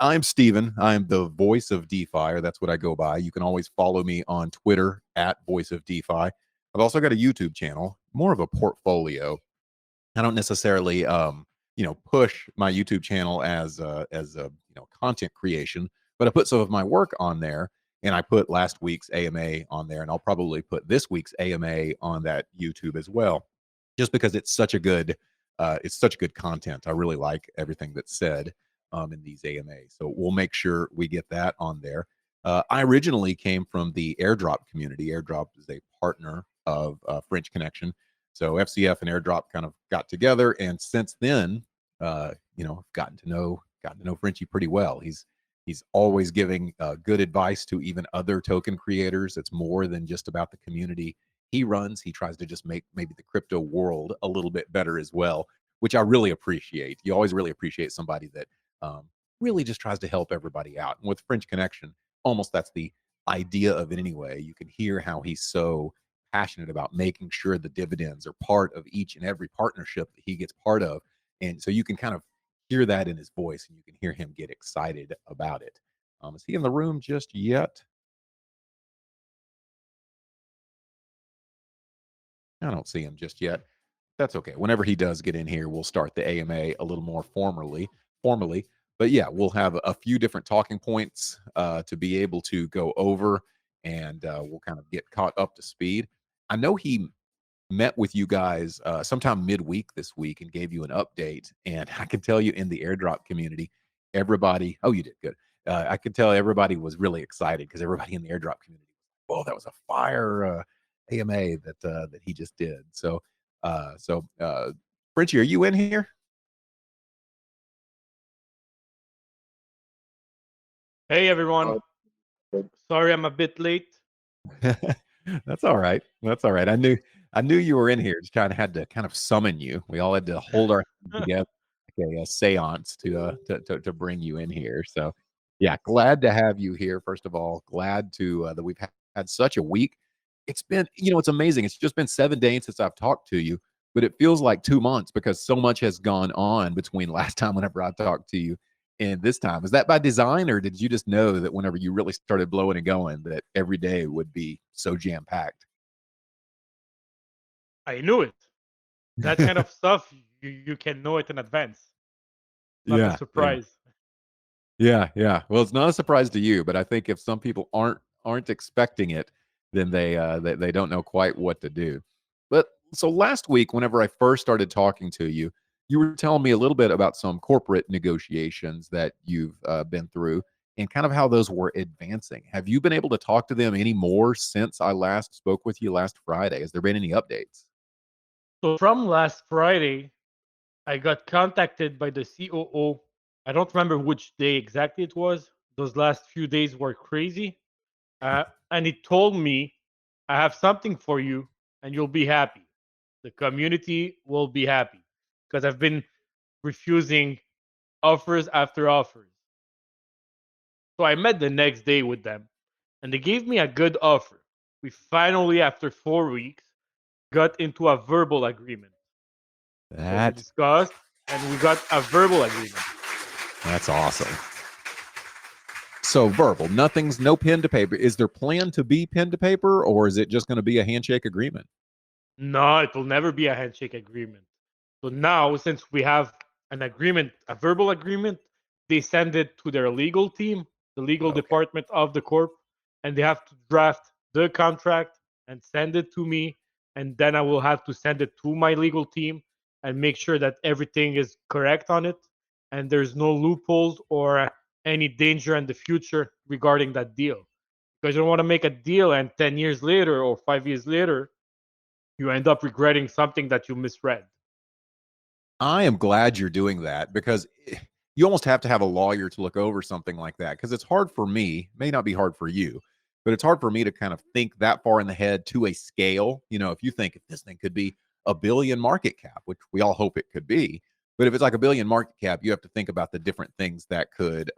I'm Steven. I'm the voice of DeFi, or that's what I go by. You can always follow me on Twitter at voice of DeFi. I've also got a YouTube channel, more of a portfolio. I don't necessarily, push my YouTube channel as content creation, but I put some of my work on there, and I put last week's AMA on there, and I'll probably put this week's AMA on that YouTube as well, just because it's such good content. I really like everything that's said in these AMAs, so we'll make sure we get that on there. I originally came from the airdrop community. Airdrop is a partner of French Connection, so FCF and Airdrop kind of got together, and since then, I've gotten to know Frenchie pretty well. He's always giving good advice to even other token creators. It's more than just about the community he runs. He tries to just make maybe the crypto world a little bit better as well, which I really appreciate. You always really appreciate somebody that really just tries to help everybody out. And with French Connection, almost that's the idea of it anyway. You can hear how he's so passionate about making sure the dividends are part of each and every partnership that he gets part of. And so you can kind of hear that in his voice, and you can hear him get excited about it. Is he in the room just yet? I don't see him just yet. That's okay. Whenever he does get in here, we'll start the AMA a little more formally. But yeah, we'll have a few different talking points to be able to go over, and we'll kind of get caught up to speed. I know he met with you guys sometime midweek this week and gave you an update. And I can tell you in the airdrop community, everybody, oh, you did good. I could tell everybody was really excited because everybody in the airdrop community, oh, that was a fire AMA that he just did. So, Frenchie, are you in here? Hey everyone, sorry I'm a bit late. That's all right. That's all right. I knew you were in here. Just kind of had to kind of summon you. We all had to hold our hands together, like a seance to bring you in here. So, yeah, glad to have you here. First of all, glad to that we've had such a week. It's been, it's amazing. It's just been 7 days since I've talked to you, but it feels like 2 months because so much has gone on between last time whenever I talked to you and this time. Is that by design, or did you just know that whenever you really started blowing and going, that every day would be so jam packed? I knew it. That kind of stuff, you can know it in advance. Not a Yeah, yeah, surprise. yeah, yeah. Well, it's not a surprise to you, but I think if some people aren't expecting it, then they don't know quite what to do. But so last week, whenever I first started talking to you, you were telling me a little bit about some corporate negotiations that you've been through and kind of how those were advancing. Have you been able to talk to them any more since I last spoke with you last Friday? Has there been any updates? So from last Friday, I got contacted by the COO. I don't remember which day exactly it was. Those last few days were crazy. And he told me, I have something for you and you'll be happy. The community will be happy because I've been refusing offers after offers. So I met the next day with them and they gave me a good offer. We finally, after 4 weeks, got into a verbal agreement. So we That discussed and we got a verbal agreement. that's awesome. So verbal, no pen to paper. Is there plan to be pen to paper, or is it just going to be a handshake agreement? No, it will never be a handshake agreement. So now, since we have an agreement, a verbal agreement, they send it to their legal team, the legal Okay. department of the corp, and they have to draft the contract and send it to me. And then I will have to send it to my legal team and make sure that everything is correct on it and there's no loopholes or any danger in the future regarding that deal. Because you don't want to make a deal and 10 years later or 5 years later, you end up regretting something that you misread. I am glad you're doing that because you almost have to have a lawyer to look over something like that because it's hard for me, may not be hard for you, but it's hard for me to kind of think that far in the head to a scale. If you think if this thing could be a billion market cap, which we all hope it could be, but if it's like a billion market cap, you have to think about the different things that could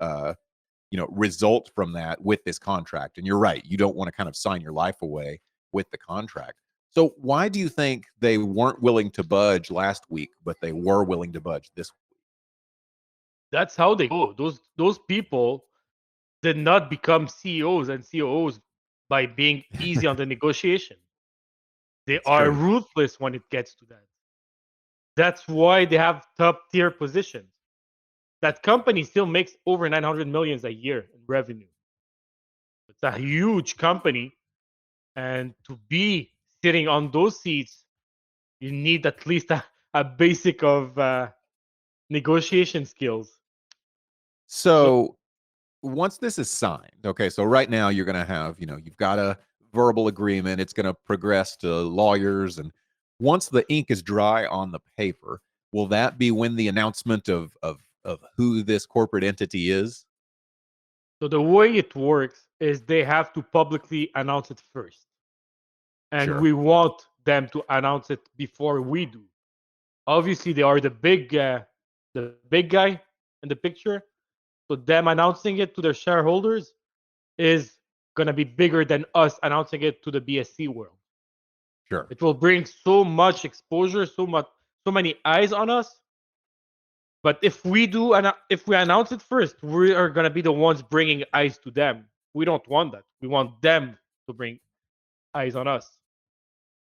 result from that with this contract. And you're right, you don't want to kind of sign your life away with the contract. So why do you think they weren't willing to budge last week, but they were willing to budge this week? That's how they go. Those people did not become CEOs and COOs by being easy on the negotiation. They It's are true. ruthless when it gets to that. That's why they have top tier positions. That company still makes over 900 millions a year in revenue. It's a huge company, and to be sitting on those seats, you need at least a basic of negotiation skills. So So once this is signed, okay, so right now you're going to have, you've got a verbal agreement. It's going to progress to lawyers. And once the ink is dry on the paper, will that be when the announcement of who this corporate entity is? So the way it works is they have to publicly announce it first, and Sure. we want them to announce it before we do. Obviously, they are the big guy in the picture, so them announcing it to their shareholders is gonna be bigger than us announcing it to the BSC world. Sure. It will bring so much exposure, so many eyes on us. But if we do, and if we announce it first, we are gonna be the ones bringing eyes to them. We don't want that. We want them to bring eyes on us.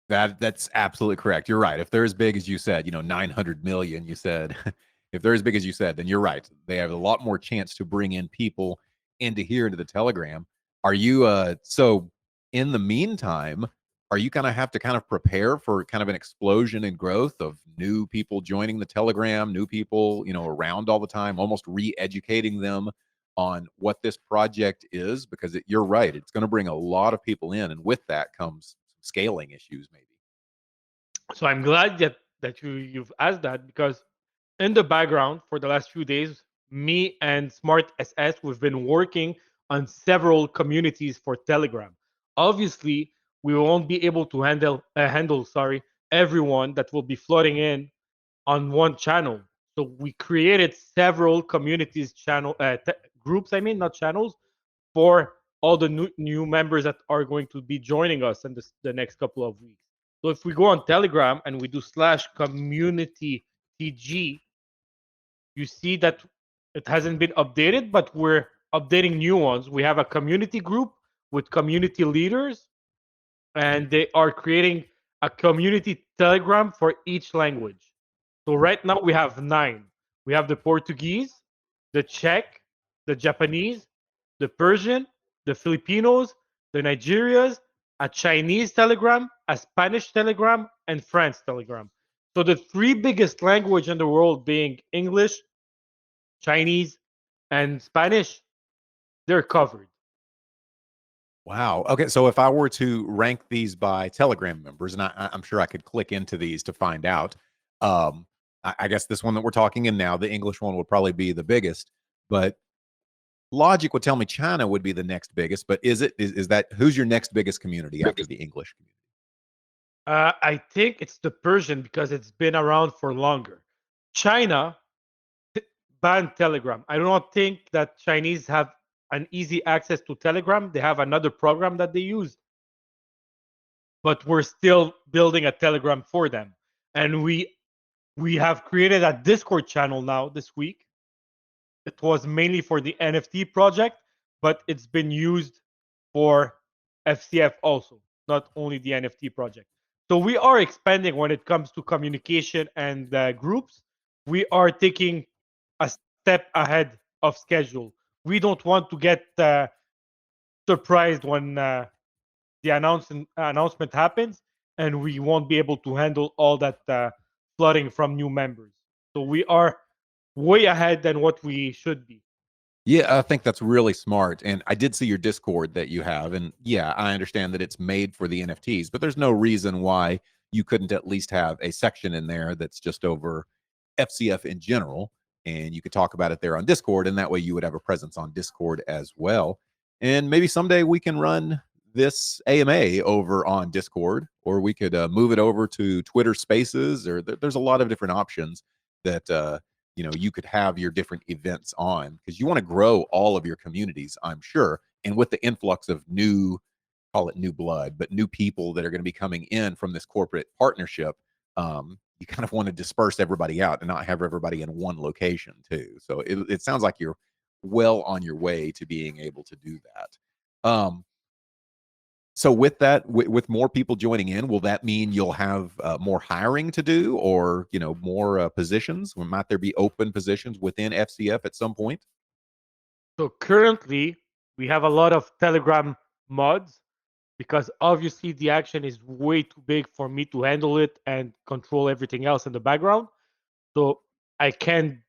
That's absolutely correct. You're right. If they're as big as you said, 900 million, you said, if they're as big as you said, then you're right. They have a lot more chance to bring in people into here into the Telegram. Are you so in the meantime, are you gonna have to kind of prepare for kind of an explosion in growth of new people joining the Telegram, new people, around all the time, almost re-educating them on what this project is? Because you're right, it's going to bring a lot of people in, and with that comes scaling issues, maybe. So I'm glad that you've asked that, because in the background for the last few days, me and Smart SS we've been working on several communities for Telegram. Obviously, we won't be able to handle everyone that will be flooding in on one channel. So we created several communities groups. I mean, not channels, for all the new members that are going to be joining us in the next couple of weeks. So if we go on Telegram and we do /community TG, you see that it hasn't been updated, but we're updating new ones. We have a community group with community leaders, and they are creating a community Telegram for each language. So right now we have 9. We have the Portuguese, the Czech, the Japanese, the Persian, the Filipinos, the Nigerias, a Chinese Telegram, a Spanish Telegram, and France Telegram. So the 3 biggest language in the world being English, Chinese, and Spanish, they're covered. Wow. Okay. So if I were to rank these by Telegram members, and I'm sure I could click into these to find out, I guess this one that we're talking in now, the English one would probably be the biggest, but logic would tell me China would be the next biggest. But is that who's your next biggest community after the English community? I think it's the Persian because it's been around for longer. China banned Telegram. I don't think that Chinese have an easy access to Telegram. They have another program that they use, but we're still building a Telegram for them. And we have created a Discord channel now this week. It was mainly for the NFT project, but it's been used for FCF also, not only the NFT project. So we are expanding when it comes to communication and groups. We are taking a step ahead of schedule. We don't want to get surprised when the announcement happens, and we won't be able to handle all that flooding from new members. So we are way ahead than what we should be. Yeah, I think that's really smart. And I did see your Discord that you have. And yeah, I understand that it's made for the NFTs, but there's no reason why you couldn't at least have a section in there that's just over FCF in general. And you could talk about it there on Discord. And that way you would have a presence on Discord as well. And maybe someday we can run this AMA over on Discord, or we could move it over to Twitter Spaces, or there's a lot of different options that you could have your different events on, because you want to grow all of your communities, I'm sure. And with the influx of call it new blood, but new people that are going to be coming in from this corporate partnership, you kind of want to disperse everybody out and not have everybody in one location too. So it sounds like you're well on your way to being able to do that. So with that, with more people joining in, will that mean you'll have more hiring to do, or more positions? Might there be open positions within FCF at some point? So currently, we have a lot of Telegram mods because obviously the action is way too big for me to handle it and control everything else in the background. So I can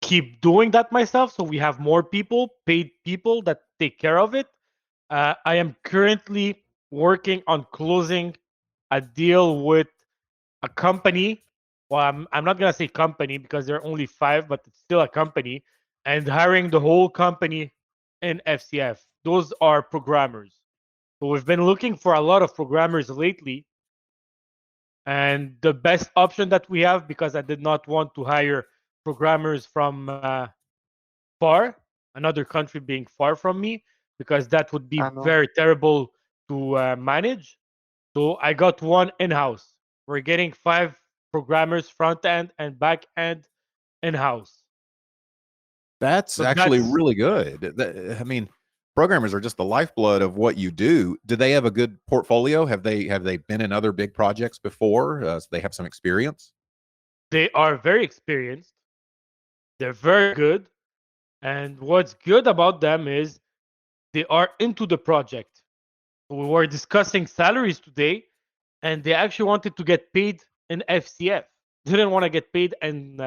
keep doing that myself. So we have more people, paid people that take care of it. I am currently working on closing a deal with a company. Well, I'm not gonna say company because there are only 5, but it's still a company, and hiring the whole company in FCF. Those are programmers. So we've been looking for a lot of programmers lately, and the best option that we have, because I did not want to hire programmers from far, another country being far from me, because that would be I know. very terrible to manage. So I got one in house. We're getting 5 programmers, front end and back end in house. That's So actually that's really good. I mean, programmers are just the lifeblood of what you do. Do they have a good portfolio? Have they been in other big projects before? So they have some experience. they are very experienced. They're very good. And what's good about them is they are into the project. We were discussing salaries today, and they actually wanted to get paid in FCF. They didn't want to get paid in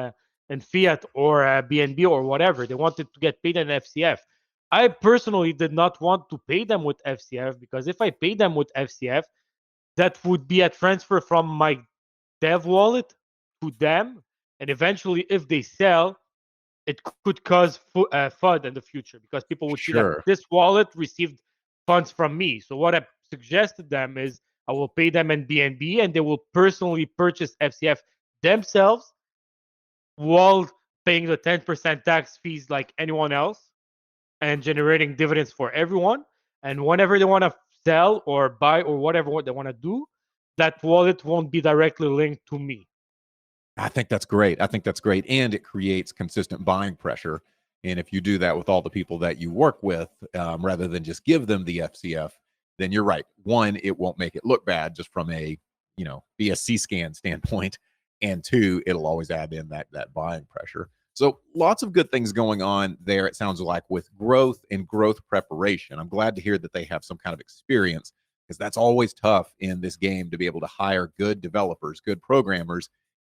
fiat or BNB or whatever. They wanted to get paid in FCF. I personally did not want to pay them with FCF because if I pay them with FCF, that would be a transfer from my dev wallet to them, and eventually, if they sell, it could cause FUD in the future because people would see that Sure. this wallet received funds from me. So what I suggested them is I will pay them in BNB and they will personally purchase FCF themselves while paying the 10% tax fees like anyone else and generating dividends for everyone. And whenever they want to sell or buy or whatever what they want to do, that wallet won't be directly linked to me. I think that's great. I think that's great. And it creates consistent buying pressure. And if you do that with all the people that you work with, rather than just give them the FCF, then you're right. One, it won't make it look bad just from a, BSC scan standpoint. And two, it'll always add in that buying pressure. So lots of good things going on there, it sounds like, with growth and growth preparation. I'm glad to hear that they have some kind of experience, because that's always tough in this game to be able to hire good developers, good programmers,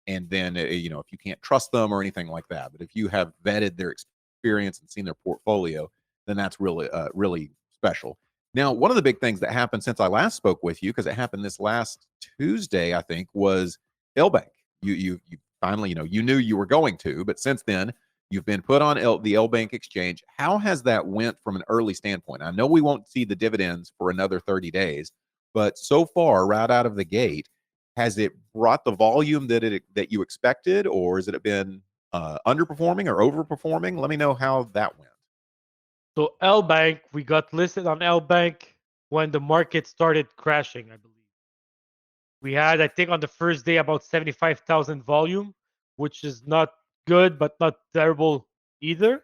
and then if you can't trust them or anything like that, but if you have vetted their experience and seen their portfolio, then that's really special. Now, one of the big things that happened since I last spoke with you, because it happened this last Tuesday, I think, was LBank. You finally, you knew you were going to, but since then you've been put on the LBank exchange. How has that went from an early standpoint? I know we won't see the dividends for another 30 days, but so far, right out of the gate, has it brought the volume that you expected, or has it been underperforming or overperforming? Let me know how that went. So L Bank, we got listed on L Bank when the market started crashing, I believe. We had, I think, on the first day about 75,000 volume, which is not good, but not terrible either.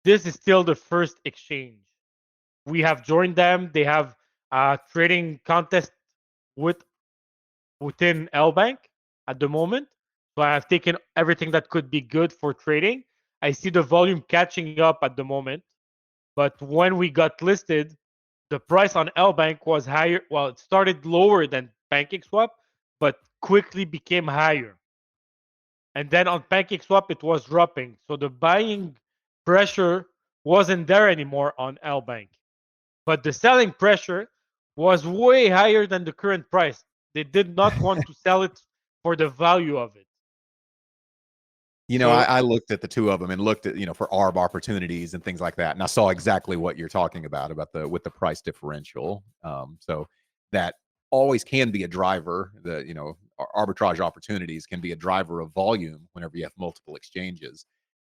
This is still the first exchange. We have joined them. They have a trading contest with within L Bank at the moment. So I have taken everything that could be good for trading. I see the volume catching up at the moment. But when we got listed, the price on L Bank was higher. Well, it started lower than PancakeSwap, but quickly became higher. And then on PancakeSwap, it was dropping. So the buying pressure wasn't there anymore on L Bank. But the selling pressure was way higher than the current price. They did not want to sell it for the value of it. I, So, I looked at the two of them and looked at, for ARB opportunities and things like that. And I saw exactly what you're talking about with the price differential. So that always can be a driver. Arbitrage opportunities can be a driver of volume whenever you have multiple exchanges.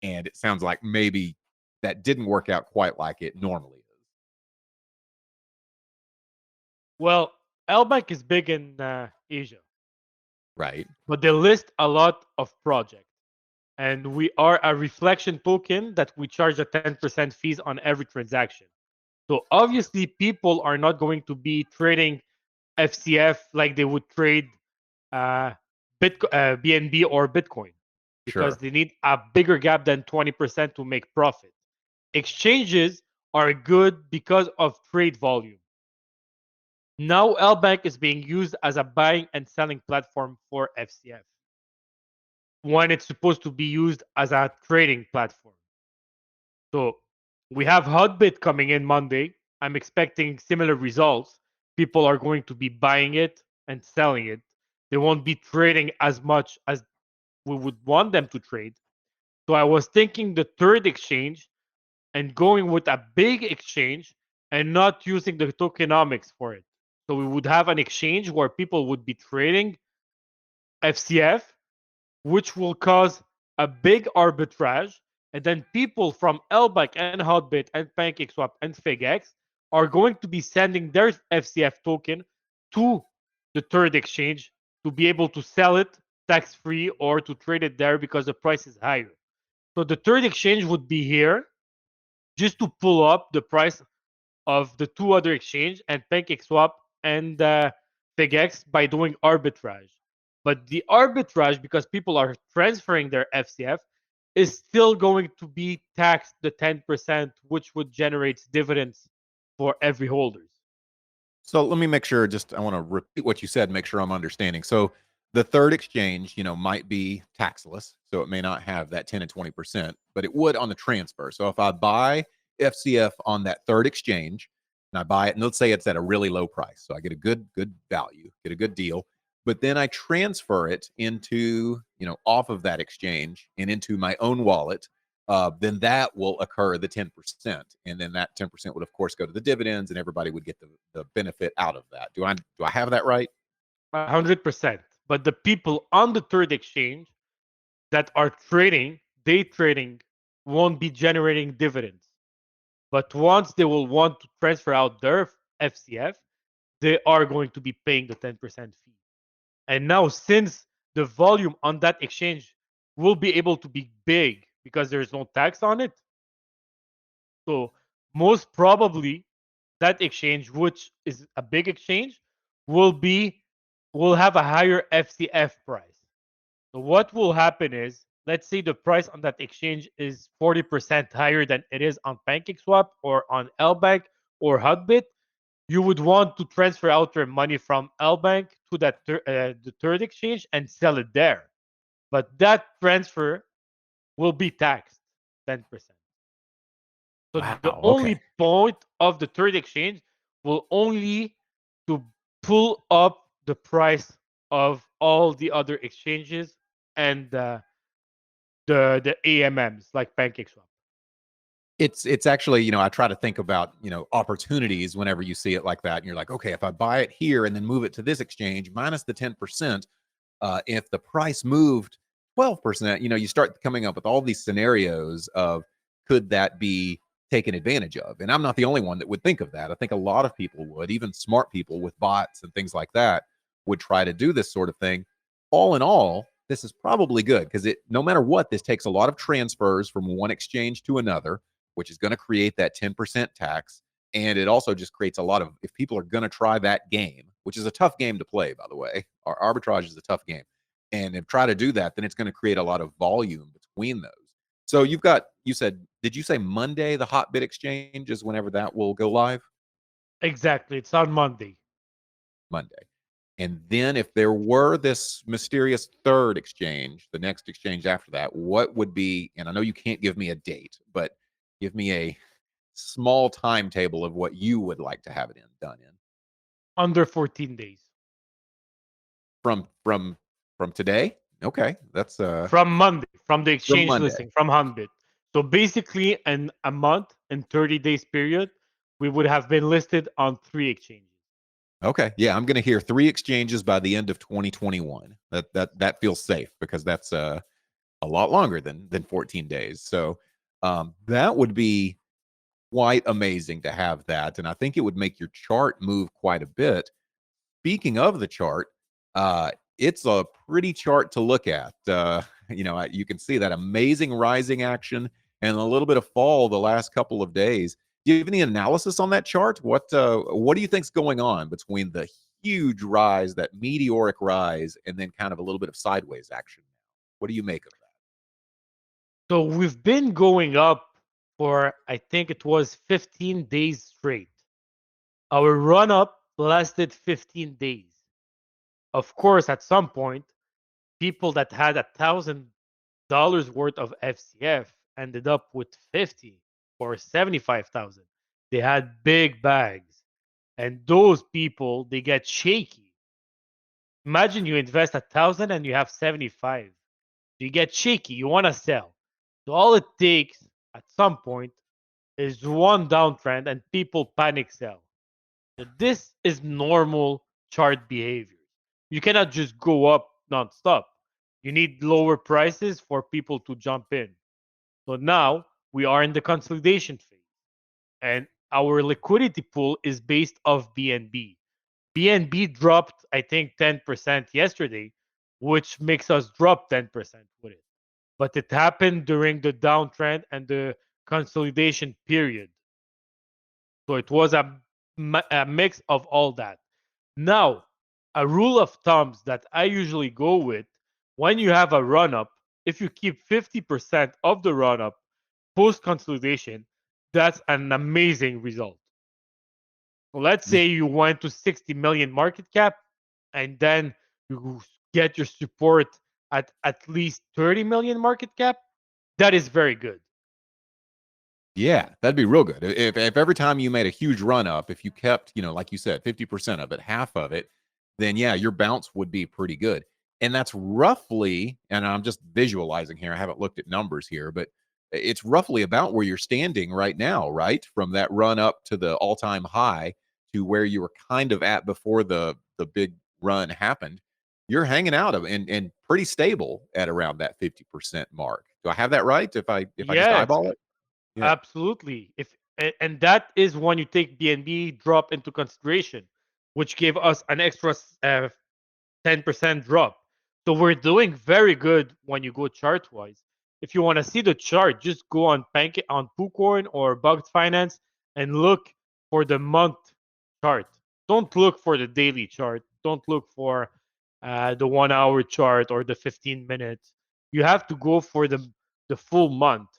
And it sounds like maybe that didn't work out quite like it normally is. well, L Bank is big in Asia. Right. but they list a lot of projects. And we are a reflection token that we charge a 10% fees on every transaction. So obviously, people are not going to be trading FCF like they would trade uh, BNB or Bitcoin because Sure. they need a bigger gap than 20% to make profit. Exchanges are good because of trade volume. Now, LBank is being used as a buying and selling platform for FCF when it's supposed to be used as a trading platform. So we have Hotbit coming in Monday. I'm expecting similar results. People are going to be buying it and selling it. They won't be trading as much as we would want them to trade. So I was thinking the third exchange and going with a big exchange and not using the tokenomics for it. So we would have an exchange where people would be trading FCF, which will cause a big arbitrage. And then people from LBAC and Hotbit and PancakeSwap and FigX are going to be sending their FCF token to the third exchange to be able to sell it tax free or to trade it there because the price is higher. So the third exchange would be here just to pull up the price of the two other exchange and PancakeSwap and FigX by doing arbitrage. But the arbitrage, because people are transferring their FCF, is still going to be taxed the 10%, which would generate dividends for every holders. So let me make sure, just I want to repeat what you said, make sure I'm understanding. So the third exchange, might be taxless. So it may not have that 10 and 20%, but it would on the transfer. So if I buy FCF on that third exchange and I buy it, and let's say it's at a really low price. So I get a good value, get a good deal. But then I transfer it into, off of that exchange and into my own wallet, then that will occur the 10%. And then that 10% would, of course, go to the dividends and everybody would get the benefit out of that. Do I have that right? 100%. But the people on the third exchange that are trading, day trading, won't be generating dividends. But once they will want to transfer out their FCF, they are going to be paying the 10% fee. And now, since the volume on that exchange will be able to be big because there's no tax on it, so most probably that exchange, which is a big exchange, will have a higher FCF price. So what will happen is, let's say the price on that exchange is 40% higher than it is on PancakeSwap or on LBank or Hotbit. You would want to transfer out your money from LBank to the third exchange and sell it there. But that transfer will be taxed 10%. So the Wow. Okay. only point of the third exchange will only to pull up the price of all the other exchanges and the AMMs like PancakeSwap. It's actually, I try to think about, opportunities whenever you see it like that. And you're like, okay, if I buy it here and then move it to this exchange minus the 10%, if the price moved 12%, you start coming up with all these scenarios of could that be taken advantage of? And I'm not the only one that would think of that. I think a lot of people would, even smart people with bots and things like that, would try to do this sort of thing. All in all, this is probably good because no matter what, this takes a lot of transfers from one exchange to another, which is going to create that 10% tax. And it also just creates a lot of, if people are going to try that game, which is a tough game to play, by the way, our arbitrage is a tough game. And if try to do that, then it's going to create a lot of volume between those. So you said, did you say Monday, the Hotbit exchange is whenever that will go live? Exactly. It's on Monday. Monday. And then if there were this mysterious third exchange, the next exchange after that, what would be, and I know you can't give me a date, but give me a small timetable of what you would like to have it done in. Under 14 days. From today? Okay. That's From Monday, from the from exchange Monday. listing, from Hanbit. So basically, in a month and 30 days period, we would have been listed on 3 exchanges. Okay. Yeah, I'm going to hear 3 exchanges by the end of 2021. That feels safe because that's a lot longer than 14 days. So that would be quite amazing to have that, and I think it would make your chart move quite a bit. Speaking of the chart, uh, it's a pretty chart to look at. You can see that amazing rising action and a little bit of fall the last couple of days. Do you have any analysis on that chart? What do you think's going on between the huge rise, that meteoric rise, and then kind of a little bit of sideways action? What do you make of that? So we've been going up for, I think it was 15 days straight. Our run up lasted 15 days. Of course, at some point, people that had $1,000 worth of FCF ended up with 50 or 75,000. They had big bags. And those people, they get shaky. Imagine you invest 1,000 and you have 75. You get shaky. You want to sell. So all it takes at some point is one downtrend and people panic sell. So this is normal chart behavior. You cannot just go up nonstop. You need lower prices for people to jump in. So now we are in the consolidation phase, and our liquidity pool is based off BNB. BNB dropped, I think, 10% yesterday, which makes us drop 10% with it. But it happened during the downtrend and the consolidation period. So it was a mix of all that. Now, a rule of thumbs that I usually go with, when you have a run up, if you keep 50% of the run up post consolidation, that's an amazing result. So let's say you went to 60 million market cap and then you get your support at least 30 million market cap. That is very good. Yeah, that'd be real good. If every time you made a huge run up, if you kept, like you said, 50% of it, half of it, then yeah, your bounce would be pretty good. And that's roughly, and I'm just visualizing here, I haven't looked at numbers here, but it's roughly about where you're standing right now, right? From that run up to the all-time high to where you were kind of at before the big run happened. You're hanging out of and pretty stable at around that 50% mark. Do I have that right? If I just Yes, eyeball it? Yeah. absolutely. And that is when you take BNB drop into consideration, which gave us an extra 10% drop. So we're doing very good when you go chart wise. If you want to see the chart, just go on PooCoin or Bugged Finance and look for the month chart. Don't look for the daily chart. Don't look for the 1 hour chart or the 15 minutes. You have to go for the full month.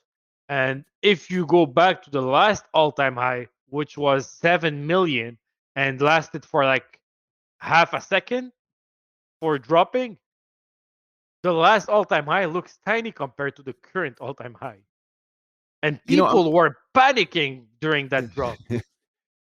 And if you go back to the last all-time high, which was 7 million and lasted for like half a second for dropping, the last all-time high looks tiny compared to the current all-time high. And You know, I'm people were panicking during that drop.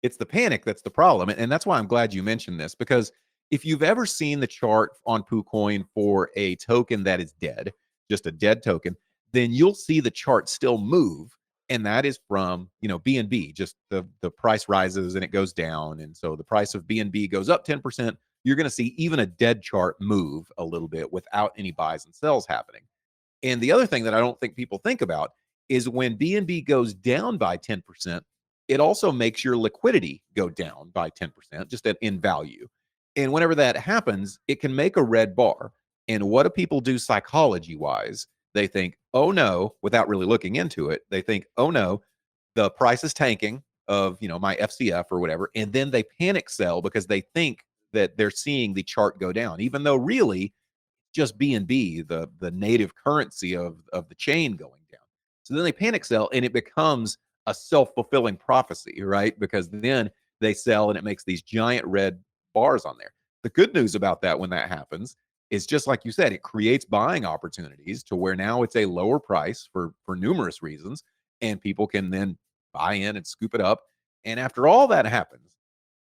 it's the panic that's the problem. And that's why I'm glad you mentioned this, because if you've ever seen the chart on PooCoin for a token that is dead, just a dead token, then you'll see the chart still move. And that is from, BNB, just the price rises and it goes down. And so the price of BNB goes up 10%. You're going to see even a dead chart move a little bit without any buys and sells happening. And the other thing that I don't think people think about is when BNB goes down by 10%, it also makes your liquidity go down by 10%, just in value. And whenever that happens, it can make a red bar. And what do people do psychology wise? They think, oh no, without really looking into it, they think, oh no, the price is tanking of, my FCF or whatever. And then they panic sell because they think that they're seeing the chart go down, even though really just BNB, the native currency of the chain going down. So then they panic sell and it becomes a self-fulfilling prophecy, right? Because then they sell and it makes these giant red bars on there. The good news about that when that happens is just like you said, it creates buying opportunities to where now it's a lower price for numerous reasons, and people can then buy in and scoop it up. And after all that happens,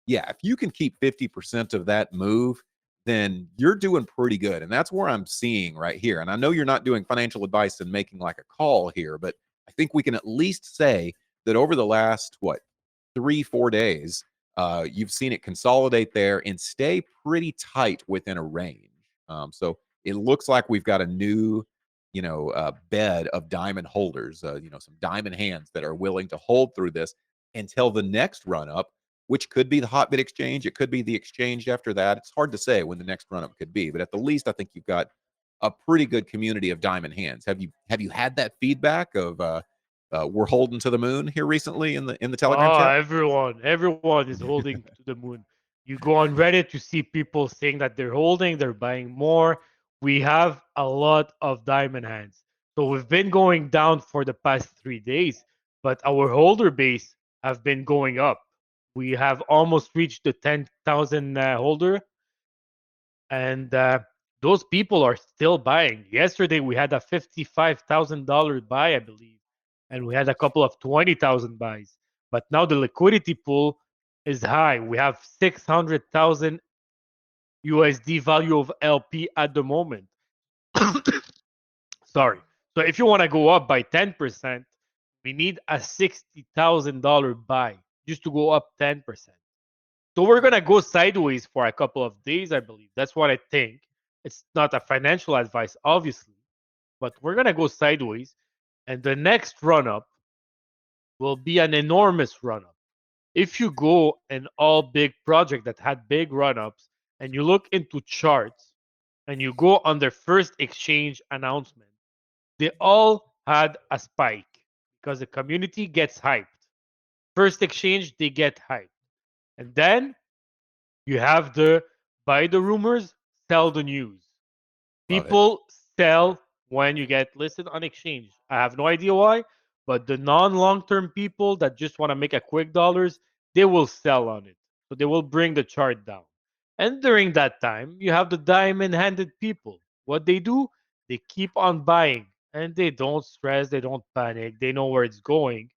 yeah, if you can keep 50% of that move, then you're doing pretty good. And that's where I'm seeing right here. And I know you're not doing financial advice and making like a call here, but I think we can at least say that over the last, 3, 4 days, you've seen it consolidate there and stay pretty tight within a range. So it looks like we've got a new, bed of diamond holders, some diamond hands that are willing to hold through this until the next run up, which could be the Hotbit exchange. It could be the exchange after that. It's hard to say when the next run up could be, but at the least, I think you've got a pretty good community of diamond hands. Have you had that feedback of we're holding to the moon here recently in the Telegram Oh, chat? everyone is holding to the moon. You go on Reddit to see people saying that they're holding, they're buying more. We have a lot of diamond hands. So we've been going down for the past 3 days, but our holder base have been going up. We have almost reached the 10,000 holder, and those people are still buying. Yesterday we had a $55,000 buy, I believe, and we had a couple of 20,000 buys. But now the liquidity pool is high. We have 600,000 USD value of LP at the moment. Sorry. So if you want to go up by 10%, we need a $60,000 buy just to go up 10%. So we're gonna go sideways for a couple of days, I believe. That's what I think. It's not a financial advice, obviously, but we're gonna go sideways, and the next run up will be an enormous run up. If you go in all big project that had big run ups, and you look into charts, and you go on their first exchange announcement, they all had a spike because the community gets hyped. First exchange, they get hyped, and then you have the buy the rumors, sell the news. Love it. People sell when you get listed on exchange. I have no idea why, but the non-long-term people that just want to make a quick dollars, they will sell on it. So they will bring the chart down. And during that time, you have the diamond-handed people. What they do, they keep on buying and they don't stress, they don't panic, they know where it's going.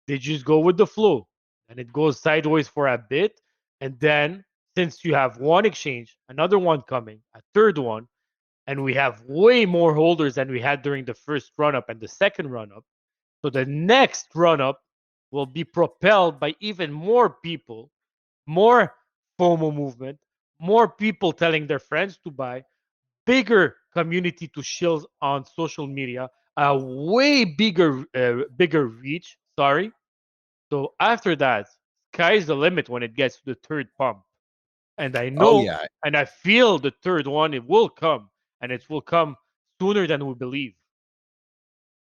They just go with the flow and it goes sideways for a bit. And then, since you have one exchange, another one coming, a third one, and we have way more holders than we had during the first run up and the second run up. So the next run up will be propelled by even more people, more FOMO movement, more people telling their friends to buy, bigger community to shield on social media, a way bigger reach. Sorry. So after that, sky's the limit when it gets to the third pump. And I Oh know yeah, and I feel the third one, it will come, and it will come sooner than we believe.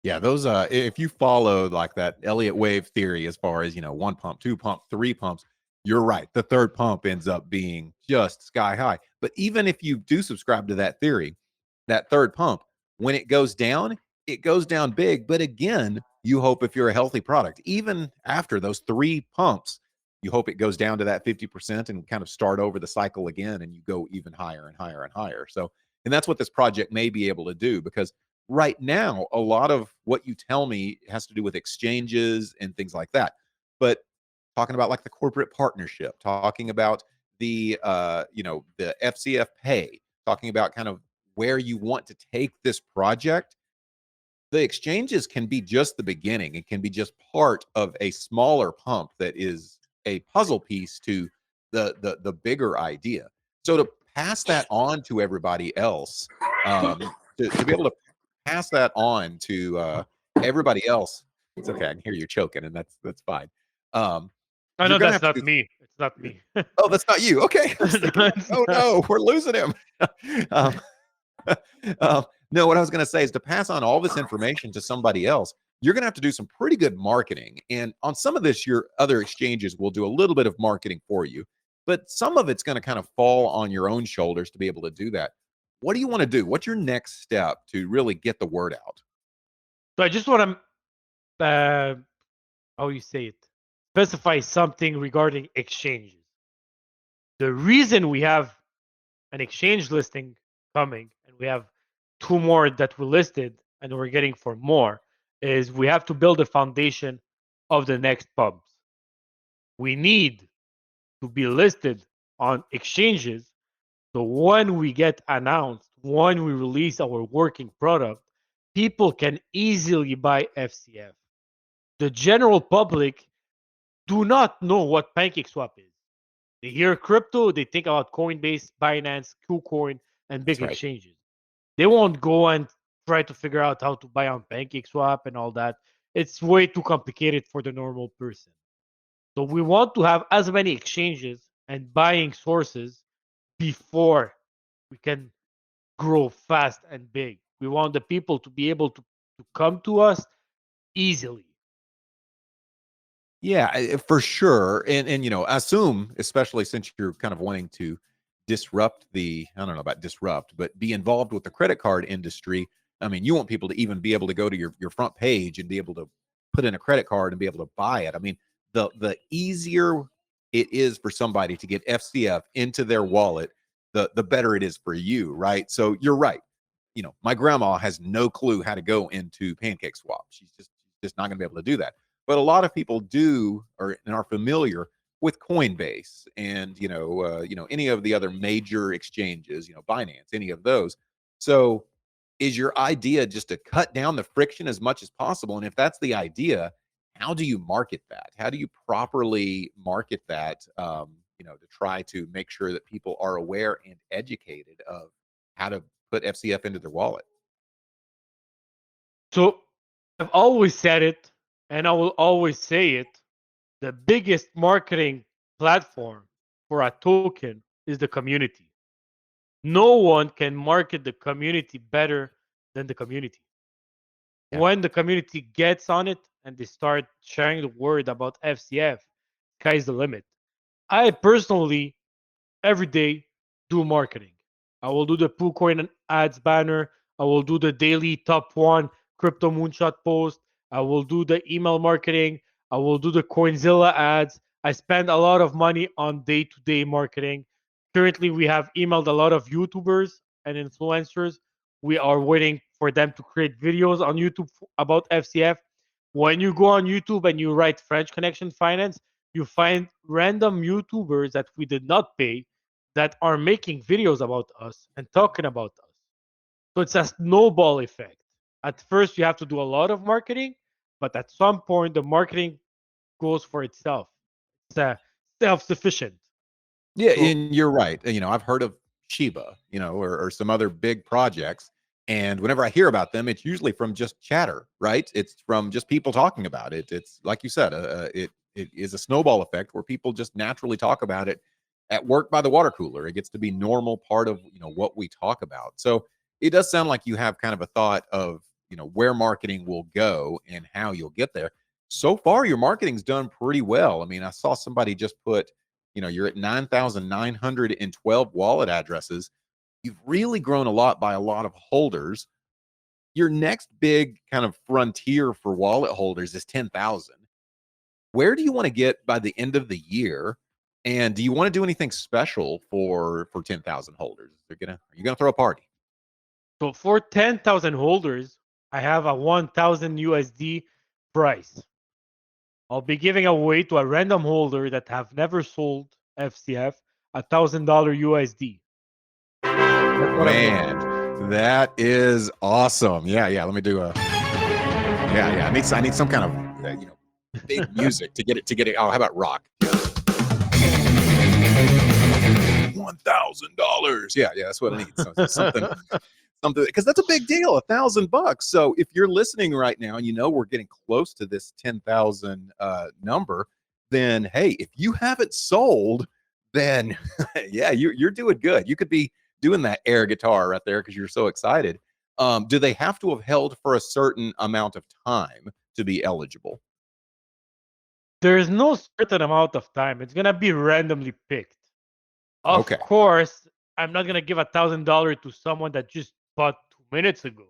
yeah. Those if you follow like that Elliott wave theory, as far as one pump, two pump, three pumps, you're right. The third pump ends up being just sky high. But even if you do subscribe to that theory, that third pump, when it goes down big. But again, you hope, if you're a healthy product, even after those three pumps, you hope it goes down to that 50% and kind of start over the cycle again, and you go even higher and higher and higher. So, and that's what this project may be able to do, because right now, a lot of what you tell me has to do with exchanges and things like that. But talking about like the corporate partnership, talking about the FCF pay, talking about kind of where you want to take this project, the exchanges can be just the beginning. It can be just part of a smaller pump that is a puzzle piece to the bigger idea. So to pass that on to everybody else, to be able to pass that on to everybody else, it's okay. I can hear you choking, and that's fine. I You're know gonna that's have to not do. me. It's not me. Oh, that's not you. Okay, I was thinking, No, like, it's oh not. no, we're losing him. um, no, what I was going to say is, to pass on all this information to somebody else, you're going to have to do some pretty good marketing. And on some of this, your other exchanges will do a little bit of marketing for you, but some of it's going to kind of fall on your own shoulders to be able to do that. What do you want to do? What's your next step to really get the word out? So I just want to, how you say it, specify something regarding exchanges. The reason we have an exchange listing coming and we have two more that we listed and we're getting for more is we have to build a foundation of the next pubs. We need to be listed on exchanges. So when we get announced, when we release our working product, people can easily buy FCF. The general public do not know what PancakeSwap is. They hear crypto, they think about Coinbase, Binance, KuCoin, and big That's right. exchanges. They won't go and try to figure out how to buy on PancakeSwap and all that. It's way too complicated for the normal person. So we want to have as many exchanges and buying sources before we can grow fast and big. We want the people to be able to come to us easily. Yeah, for sure. And I assume, especially since you're kind of wanting to disrupt I don't know about disrupt, but be involved with the credit card industry. I mean, you want people to even be able to go to your front page and be able to put in a credit card and be able to buy it. I mean, the easier it is for somebody to get FCF into their wallet, the better it is for you, right? So you're right. My grandma has no clue how to go into Pancake Swap. She's just not going to be able to do that. But a lot of people do or and are familiar with Coinbase and any of the other major exchanges, Binance, any of those. So is your idea just to cut down the friction as much as possible? And if that's the idea, how do you market that? How do you properly market that? To try to make sure that people are aware and educated of how to put FCF into their wallet. So I've always said it, and I will always say it. The biggest marketing platform for a token is the community. No one can market the community better than the community. Yeah. When the community gets on it and they start sharing the word about FCF, sky's the limit. I personally every day do marketing. I will do the PooCoin ads banner. I will do the daily top one crypto moonshot post. I will do the email marketing. I will do the Coinzilla ads. I spend a lot of money on day to day marketing. Currently, we have emailed a lot of YouTubers and influencers. We are waiting for them to create videos on YouTube about FCF. When you go on YouTube and you write French Connection Finance, you find random YouTubers that we did not pay that are making videos about us and talking about us. So it's a snowball effect. At first, you have to do a lot of marketing, but at some point, the marketing goes for itself. It's self sufficient. Yeah, So and you're right. I've heard of Shiba, or some other big projects. And whenever I hear about them, it's usually from just chatter, right? It's from just people talking about it. It's like you said, it is a snowball effect where people just naturally talk about it at work by the water cooler. It gets to be normal part of what we talk about. So it does sound like you have kind of a thought of where marketing will go and how you'll get there. So far, your marketing's done pretty well. I mean, I saw somebody just put you're at 9,912 wallet addresses. You've really grown a lot by a lot of holders. Your next big kind of frontier for wallet holders is 10,000. Where do you want to get by the end of the year? And do you want to do anything special for 10,000 holders? Are you gonna throw a party? so for 10,000 holders, I have a 1,000 USD price. I'll be giving away to a random holder that have never sold FCF $1,000 USD. That's what I'm giving. Man, that is awesome. Yeah, yeah. Let me do a yeah. I need some kind of big music to get it. Oh, how about rock? $1,000. Yeah, yeah, that's what I need. So, something because that's a big deal, $1,000. So if you're listening right now and we're getting close to this 10,000 number, then hey, if you haven't sold, then yeah, you're doing good. You could be doing that air guitar right there because you're so excited. Do they have to have held for a certain amount of time to be eligible? There's no certain amount of time. It's gonna be randomly picked. Of Okay. course, I'm not gonna give $1,000 to someone that just bought 2 minutes ago.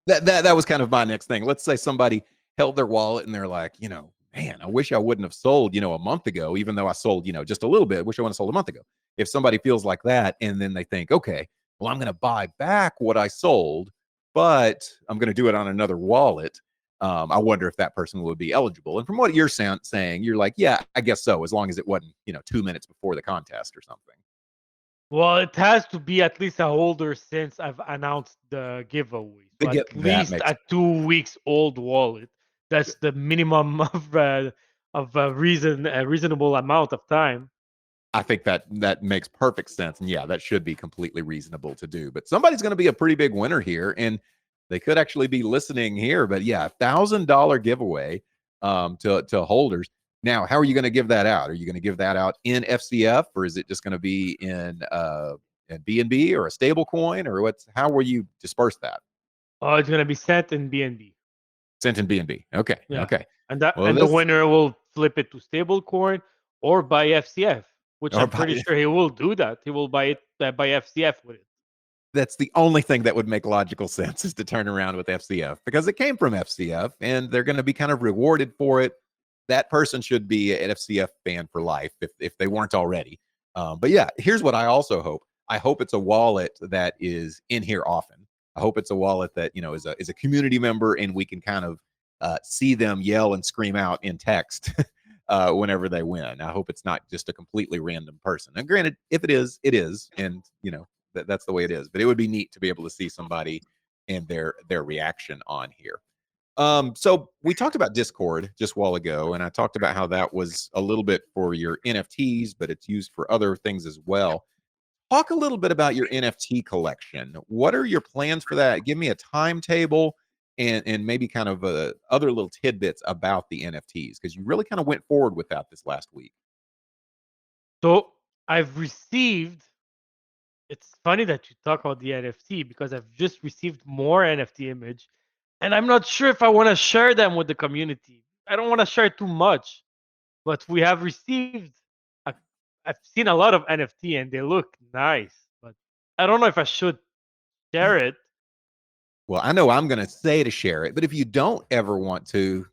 That was kind of my next thing. Let's say somebody held their wallet and they're like, man, I wish I wouldn't have sold, a month ago, even though I sold, just a little bit. Wish I wouldn't have sold a month ago. If somebody feels like that, and then they think, okay, well, I'm going to buy back what I sold, but I'm going to do it on another wallet. I wonder if that person would be eligible. And from what you're saying, you're like, yeah, I guess so, as long as it wasn't, 2 minutes before the contest or something. Well, it has to be at least a holder since I've announced the giveaway. To So at get that least makes a 2 weeks old wallet. That's the minimum of a reasonable amount of time. I think that makes perfect sense. And yeah, that should be completely reasonable to do. But somebody's going to be a pretty big winner here. And they could actually be listening here. But yeah, $1,000 giveaway to holders. Now, how are you going to give that out? Are you going to give that out in FCF, or is it just going to be in BNB or a stable coin, or what's? How will you disperse that? Oh, it's gonna be sent in BNB. Sent in BNB. Okay, Yeah, okay. Well, and the this winner will flip it to stablecoin or buy FCF, which or I'm pretty sure he will do that. He will buy it buy FCF with it. that's the only thing that would make logical sense is to turn around with FCF because it came from FCF and they're going to be kind of rewarded for it. That person should be an FCF fan for life if they weren't already. But yeah, here's what I also hope. I hope it's a wallet that is in here often. I hope it's a wallet that is a community member and we can kind of see them yell and scream out in text whenever they win. I hope it's not just a completely random person. And granted, if it is, and that's the way it is. But it would be neat to be able to see somebody and their reaction on here. So we talked about Discord just a while ago, and I talked about how that was a little bit for your NFTs, but it's used for other things as well. Talk a little bit about your NFT collection. What are your plans for that? Give me a timetable and maybe kind of other little tidbits about the NFTs because you really kind of went forward with that this last week. So I've received. It's funny that you talk about the NFT because I've just received more NFT image, and I'm not sure if I want to share them with the community. I don't want to share too much, but we have received. A, I've seen a lot of NFT and they look nice, but I don't know if I should share it. Well, I know I'm going to say to share it, but if you don't ever want to,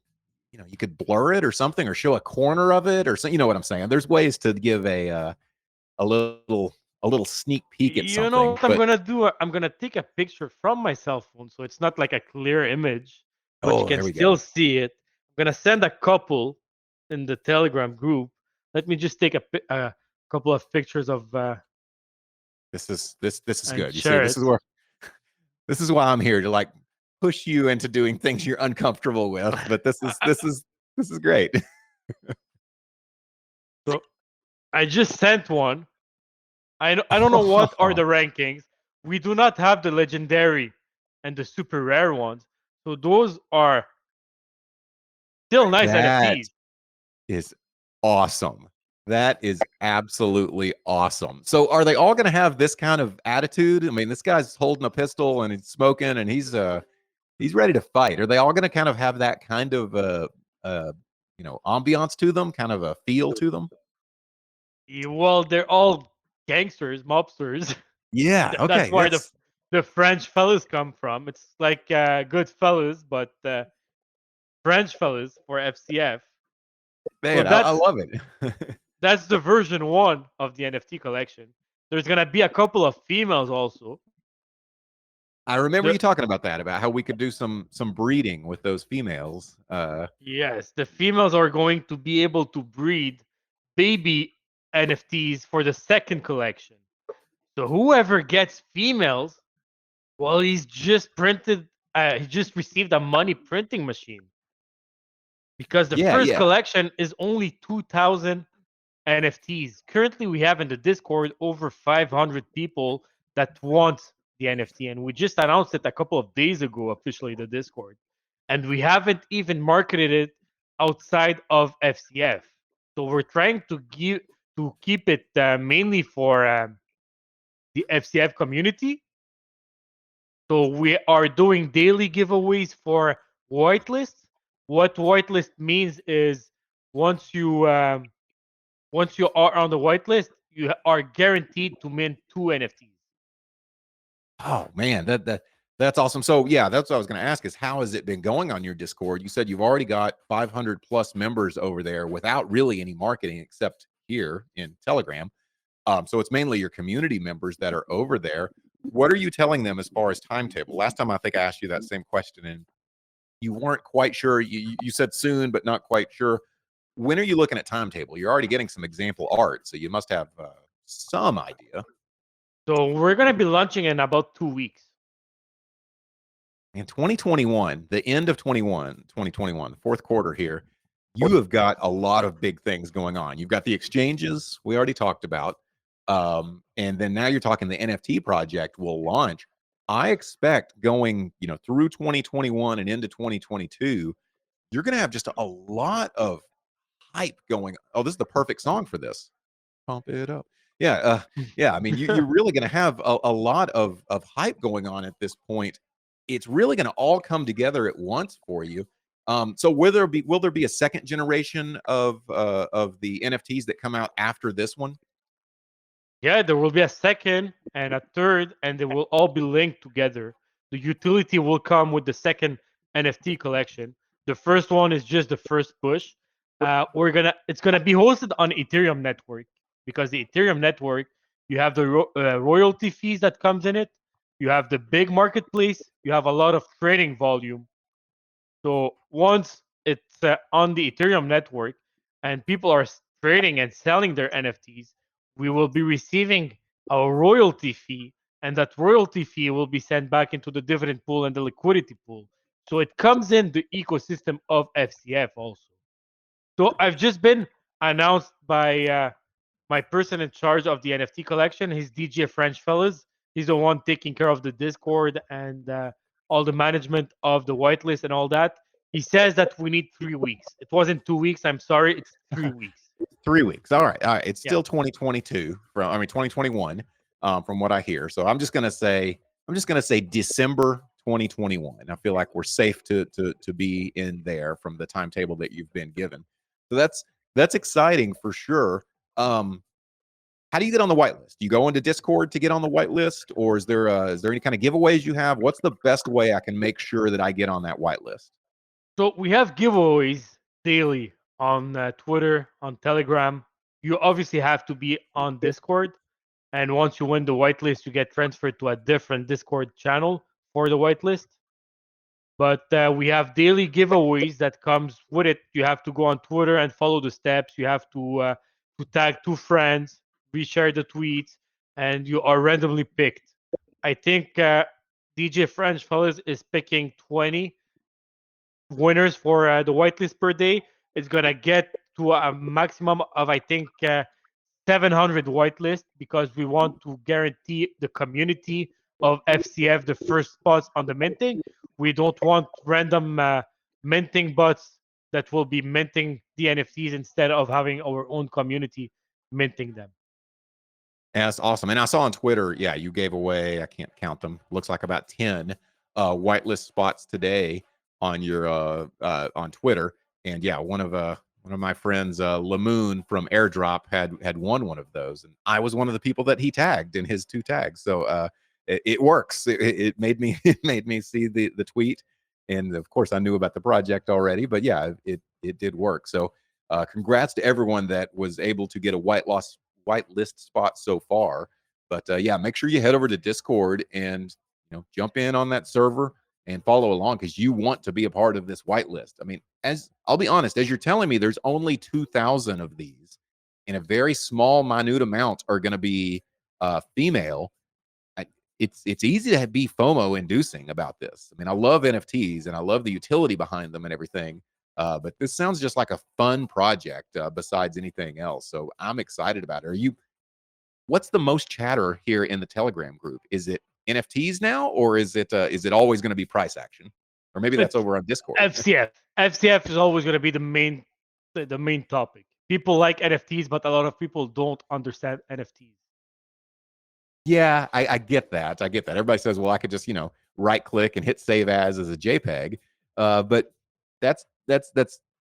you could blur it or something, or show a corner of it, or so. You know what I'm saying? There's ways to give a little sneak peek at You know something. what I'm But gonna do? I'm gonna take a picture from my cell phone, so it's not like a clear image, but you oh, can there we go. still see it. I'm gonna send a couple in the Telegram group. Let me just take a couple of pictures of This is and good. You see, share it. this is why I'm here to like push you into doing things you're uncomfortable with. But this I, is I, this is this is great. so I just sent one. I don't know what are the rankings. We do not have the legendary and the super rare ones, so those are still nice That NFTs. is awesome. That is absolutely awesome. So are they all going to have this kind of attitude? I mean, this guy's holding a pistol and he's smoking and he's ready to fight. Are they all going to kind of have that kind of uh ambiance to them, kind of a feel to them? Well, they're all gangsters, mobsters. Yeah, That's okay. where That's the French fellas come from. It's like good fellas, but French fellas for FCF. So man, I love it. that's the version one of the NFT collection. There's gonna be a couple of females also. I remember The you talking about that, about how we could do some breeding with those females. Yes, the females are going to be able to breed baby NFTs for the second collection. So whoever gets females, well, he's just printed. He just received a money printing machine because the Yeah, first yeah. collection is only 2,000 NFTs. Currently, we have in the Discord over 500 people that want the NFT, and we just announced it a couple of days ago officially the Discord, and we haven't even marketed it outside of FCF. So we're trying to keep it mainly for the FCF community. So we are doing daily giveaways for whitelist. What whitelist means is once you um, once you are on the whitelist, you are guaranteed to mint 2 NFTs. Oh man, that's awesome. So yeah, that's what I was going to ask is how has it been going on your Discord? You said you've already got 500 plus members over there without really any marketing except here in Telegram. So it's mainly your community members that are over there. What are you telling them as far as timetable? Last time I think I asked you that same question and you weren't quite sure. You said soon, but not quite sure. When are you looking at timetable? You're already getting some example art, so you must have some idea. So we're gonna be launching in about 2 weeks. In 2021, the end of 2021, the fourth quarter here, you have got a lot of big things going on. You've got the exchanges we already talked about. And then now you're talking the NFT project will launch. I expect going, through 2021 and into 2022, you're going to have just a lot of hype going. Oh, this is the perfect song for this. Pump it up. Yeah, yeah. I mean, you're really going to have a lot of hype going on at this point. It's really going to all come together at once for you. So will there be a second generation of the NFTs that come out after this one? Yeah, there will be a second and a third, and they will all be linked together. The utility will come with the second NFT collection. The first one is just the first push. It's gonna be hosted on Ethereum network, because the Ethereum network, you have the royalty fees that comes in it. You have the big marketplace. You have a lot of trading volume. So once it's on the Ethereum network and people are trading and selling their NFTs, we will be receiving a royalty fee, and that royalty fee will be sent back into the dividend pool and the liquidity pool. So it comes in the ecosystem of FCF also. So I've just been announced by my person in charge of the NFT collection. He's DJ French fellas. He's the one taking care of the Discord and all the management of the whitelist and all that. He says that we need 3 weeks. It wasn't 2 weeks. I'm sorry. It's 3 weeks. 3 weeks. All right. It's Yeah. still 2022 from, I mean, 2021, from what I hear. So I'm just gonna say December 2021. I feel like we're safe to be in there from the timetable that you've been given. So that's exciting for sure. How do you get on the whitelist? You go into Discord to get on the whitelist, or is there any kind of giveaways you have? What's the best way I can make sure that I get on that whitelist? So we have giveaways daily on Twitter, on Telegram. You obviously have to be on Discord. And once you win the whitelist, you get transferred to a different Discord channel for the whitelist. But we have daily giveaways that comes with it. You have to go on Twitter and follow the steps. You have to tag two friends, reshare the tweets, and you are randomly picked. I think DJ French fellas is picking 20 winners for the whitelist per day. It's gonna get to a maximum of, I think, 700 whitelist, because we want to guarantee the community of FCF the first spots on the minting. We don't want random minting bots that will be minting the NFTs instead of having our own community minting them. Yeah, that's awesome. And I saw on Twitter, yeah, you gave away, I can't count them, looks like about 10 whitelist spots today on your on Twitter. And yeah, one of my friends, Lamoon from Airdrop had won one of those. And I was one of the people that he tagged in his two tags. So it works. It made me it made me see the tweet. And of course I knew about the project already, but yeah, it did work. So congrats to everyone that was able to get a whitelist spot so far. But yeah, make sure you head over to Discord and jump in on that server and follow along, because you want to be a part of this whitelist. I mean, as I'll be honest, as you're telling me, there's only 2,000 of these, and a very small, minute amount are going to be female. It's easy to be FOMO inducing about this. I mean, I love NFTs and I love the utility behind them and everything. But this sounds just like a fun project besides anything else. So I'm excited about it. What's the most chatter here in the Telegram group? Is it NFTs now, or is it always going to be price action? Or maybe that's It's over on Discord. FCF. FCF is always going to be the main topic. People like NFTs, but a lot of people don't understand NFTs. Yeah, I get that. I get that. Everybody says, well, I could just, right click and hit save as a JPEG. But that's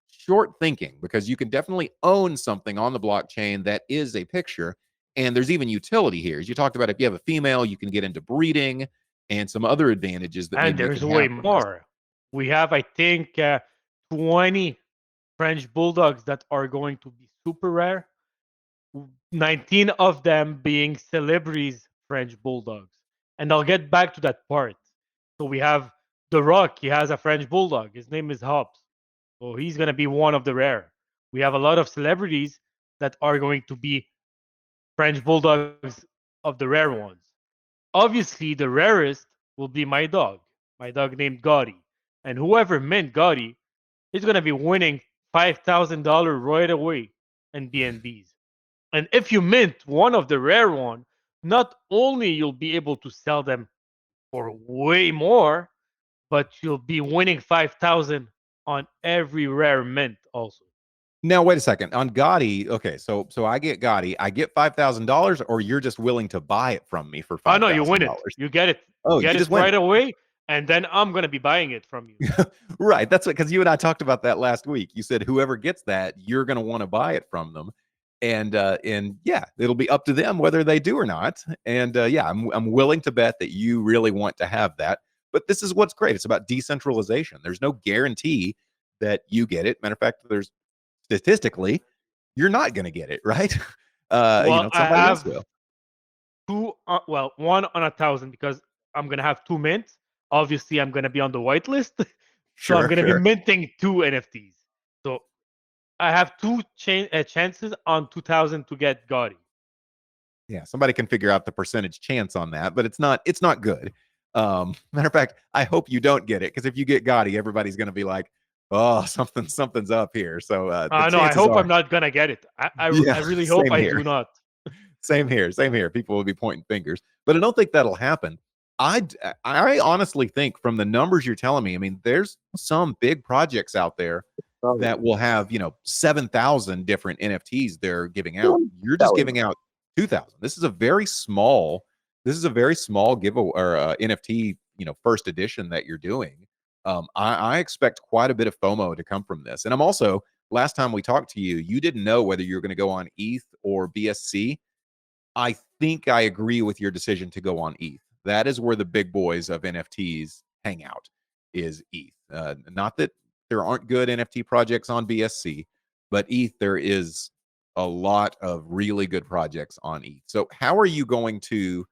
short thinking, because you can definitely own something on the blockchain that is a picture. And there's even utility here. As you talked about, if you have a female, you can get into breeding and some other advantages that And maybe you there's can way have from this. more. We have, I think, 20 French bulldogs that are going to be super rare. 19 of them being celebrities French bulldogs. And I'll get back to that part. So we have The Rock. He has a French bulldog. His name is Hobbs. So he's going to be one of the rare. We have a lot of celebrities that are going to be French bulldogs of the rare ones. Obviously, the rarest will be my dog named Gotti. And whoever mint Gotti is going to be winning $5,000 right away in BNBs. And if you mint one of the rare one, not only you'll be able to sell them for way more, but you'll be winning 5,000 on every rare mint also. Now, wait a second. On Gotti, okay, so I get Gotti, I get $5,000, or you're just willing to buy it from me for Oh no, you win it. $5,000? You get it. You Oh, you get just it win right it. away, and then I'm gonna be buying it from you. Right. That's what, because you and I talked about that last week. You said whoever gets that, you're going to want to buy it from them, and yeah, it'll be up to them whether they do or not. And yeah, I'm willing to bet that you really want to have that. But this is what's great. It's about decentralization. There's no guarantee that you get it. Matter of fact, there's statistically, you're not going to get it, right? Well, I Somebody else have will. two. Well, one on 1,000 because I'm gonna have two mints. Obviously, I'm gonna be on the whitelist, so I'm Sure, gonna be sure. minting two NFTs. So I have two chances on 2,000 to get Gotti. Yeah, somebody can figure out the percentage chance on that, but it's not good. Matter of fact, I hope you don't get it, because if you get Gotti, everybody's going to be like, "Oh, something's up here." So the No, I chances hope I'm are, not gonna get it. I yeah, really hope same I here, do not. same here, same here. People will be pointing fingers, but I don't think that'll happen. I honestly think, from the numbers you're telling me, I mean, there's some big projects out there that will have 7,000 different NFTs they're giving out. You're just giving out 2,000. This is a very small. This is a very small giveaway, or NFT, first edition that you're doing. I expect quite a bit of FOMO to come from this, and I'm also. Last time we talked to you, you didn't know whether you were going to go on ETH or BSC. I think I agree with your decision to go on ETH. That is where the big boys of NFTs hang out, is ETH. Not that there aren't good NFT projects on BSC, but ETH, there is a lot of really good projects on ETH. So how are you going to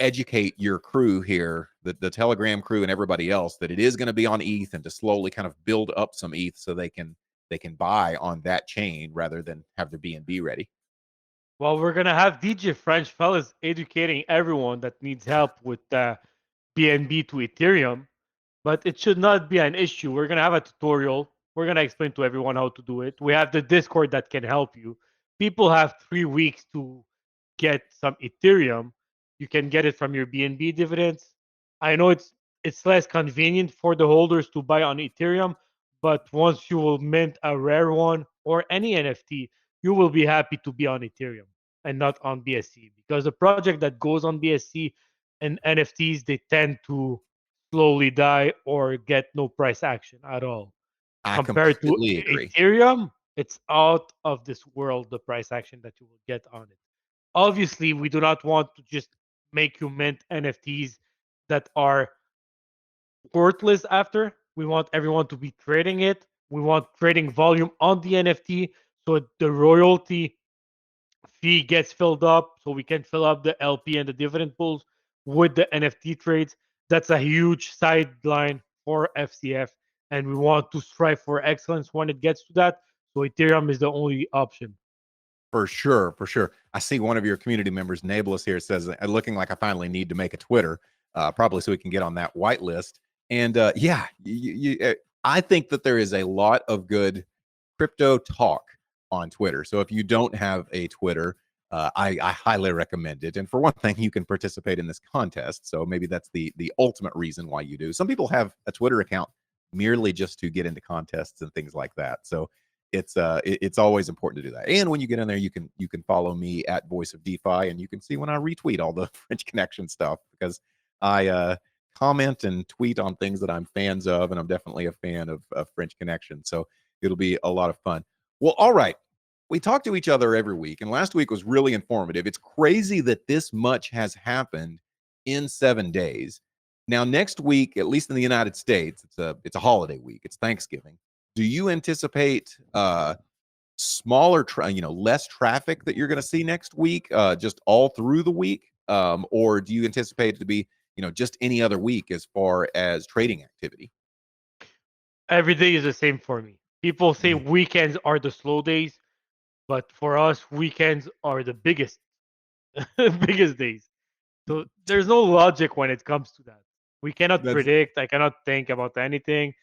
educate your crew here, the Telegram crew and everybody else, that it is going to be on ETH, and to slowly kind of build up some ETH so they can buy on that chain rather than have their BNB ready? Well, we're gonna have DJ French fellas educating everyone that needs help with BNB to Ethereum, but it should not be an issue. We're gonna have a tutorial. We're gonna explain to everyone how to do it. We have the Discord that can help you. People have 3 weeks to get some Ethereum. You can get it from your BNB dividends. I know it's less convenient for the holders to buy on Ethereum, but once you will mint a rare one or any NFT, you will be happy to be on Ethereum and not on BSC, because the project that goes on BSC and NFTs, they tend to slowly die or get no price action at all. I Compared to completely agree. Ethereum, it's out of this world, the price action that you will get on it. Obviously, we do not want to just make you mint NFTs that are worthless after. We want everyone to be trading it. We want trading volume on the NFT, so the royalty fee gets filled up, so we can fill up the LP and the dividend pools with the NFT trades. That's a huge sideline for FCF, and we want to strive for excellence when it gets to that. So Ethereum is the only option. For sure, for sure. I see one of your community members, Nablus, here says, looking like I finally need to make a Twitter, probably so we can get on that whitelist. And yeah, I think that there is a lot of good crypto talk on Twitter. So if you don't have a Twitter, I highly recommend it. And for one thing, you can participate in this contest. So maybe that's the ultimate reason why you do. Some people have a Twitter account merely just to get into contests and things like that. So it's always important to do that. And when you get in there, you can follow me at Voice of DeFi, and you can see when I retweet all the French Connection stuff, because I comment and tweet on things that I'm fans of, and I'm definitely a fan of French Connection. So it'll be a lot of fun. Well, all right. We talk to each other every week, and last week was really informative. It's crazy that this much has happened in 7 days. Now, next week, at least in the United States, it's a holiday week. It's Thanksgiving. Do you anticipate smaller, less traffic that you're going to see next week, just all through the week, or do you anticipate it to be, just any other week as far as trading activity? Every day is the same for me. People say Mhm. weekends are the slow days, but for us, weekends are the biggest, biggest days. So there's no logic when it comes to that. We cannot That's predict. I cannot think about anything.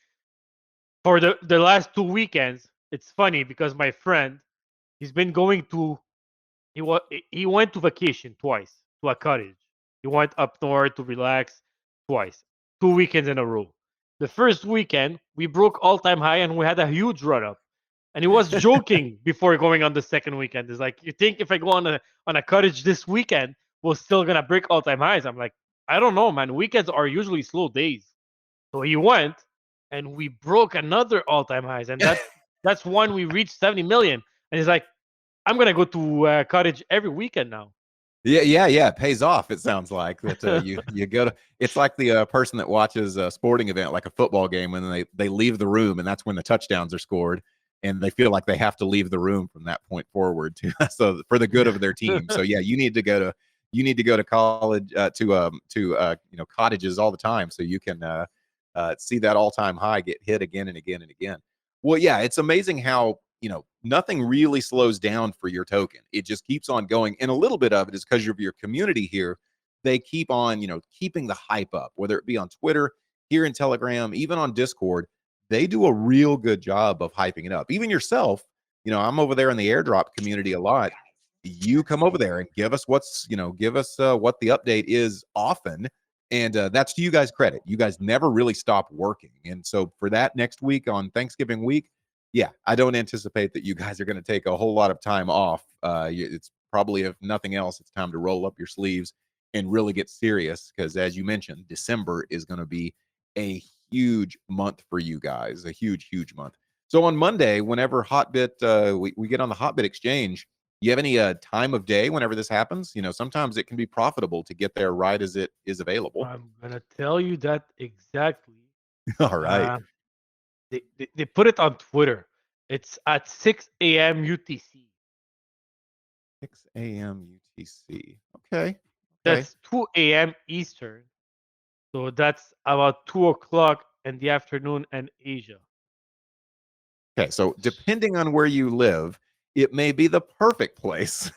For the last 2 weekends, it's funny because my friend, he's been going to he went to vacation twice to a cottage. He went up north to relax twice, 2 weekends in a row. The first weekend we broke all time high and we had a huge run up. And he was joking before going on the second weekend. It's like, you think if I go on a cottage this weekend, we're still gonna break all-time highs? I'm like, I don't know, man. Weekends are usually slow days. So he went, and we broke another all-time highs, and that's when we reached 70 million. And he's like, I'm gonna go to cottage every weekend now. Yeah. It pays off. It sounds like that. You go to. It's like the person that watches a sporting event, like a football game, when they leave the room, and that's when the touchdowns are scored, and they feel like they have to leave the room from that point forward to so for the good of their team. So yeah, you need to go to college cottages all the time so you can see that all-time high get hit again and again and again. Well, yeah, it's amazing how nothing really slows down for your token. It just keeps on going. And a little bit of it is because of your community here. They keep on, keeping the hype up, whether it be on Twitter, here in Telegram, even on Discord. They do a real good job of hyping it up. Even yourself, I'm over there in the airdrop community a lot. You come over there and give us what the update is often. And that's to you guys' credit. You guys never really stop working. And so for that next week on Thanksgiving week, yeah, I don't anticipate that you guys are going to take a whole lot of time off. It's probably, if nothing else, it's time to roll up your sleeves and really get serious because, as you mentioned, December is going to be a huge month for you guys, a huge, huge month. So on Monday, whenever Hotbit, we get on the Hotbit exchange, you have any time of day whenever this happens? Sometimes it can be profitable to get there right as it is available. I'm gonna tell you that exactly. All right. Uh, they put it on Twitter. It's at 6 a.m. UTC. 6 a.m. UTC. Okay. Okay. That's 2 a.m. Eastern. So that's about 2 o'clock in the afternoon in Asia. Okay, so depending on where you live, it may be the perfect place.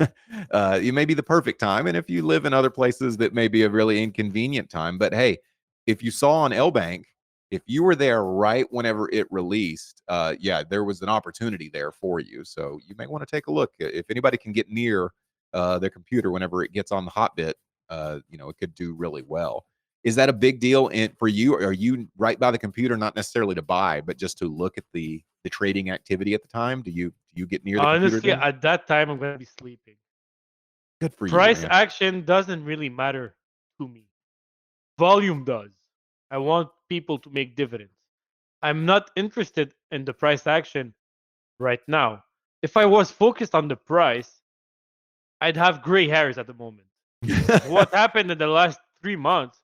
It may be the perfect time. And if you live in other places, that may be a really inconvenient time. But hey, if you saw on L Bank, if you were there right whenever it released, yeah, there was an opportunity there for you. So you may want to take a look. If anybody can get near their computer whenever it gets on the Hotbit, it could do really well. Is that a big deal for you? Are you right by the computer, not necessarily to buy, but just to look at the trading activity at the time? Do you get near the computer Honestly, then? at that time, I'm gonna be sleeping. Good for you, Price man. action doesn't really matter to me. Volume does. I want people to make dividends. I'm not interested in the price action right now. If I was focused on the price, I'd have gray hairs at the moment. Because what happened in the last 3 months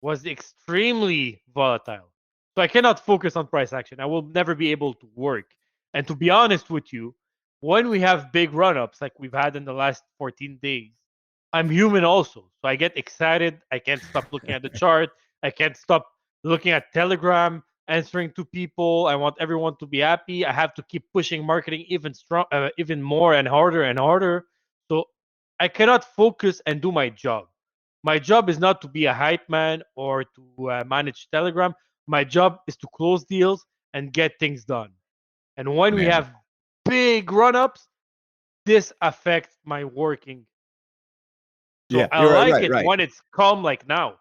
was extremely volatile. So I cannot focus on price action. I will never be able to work. And to be honest with you, when we have big run ups like we've had in the last 14 days, I'm human also. So I get excited. I can't stop looking at the chart. I can't stop looking at Telegram, answering to people. I want everyone to be happy. I have to keep pushing marketing even strong, even more and harder and harder. So I cannot focus and do my job. My job is not to be a hype man or to manage Telegram. My job is to close deals and get things done. And when we Man, have big run ups, this affects my working. So yeah, I you're right, like right, it right. when it's calm like now.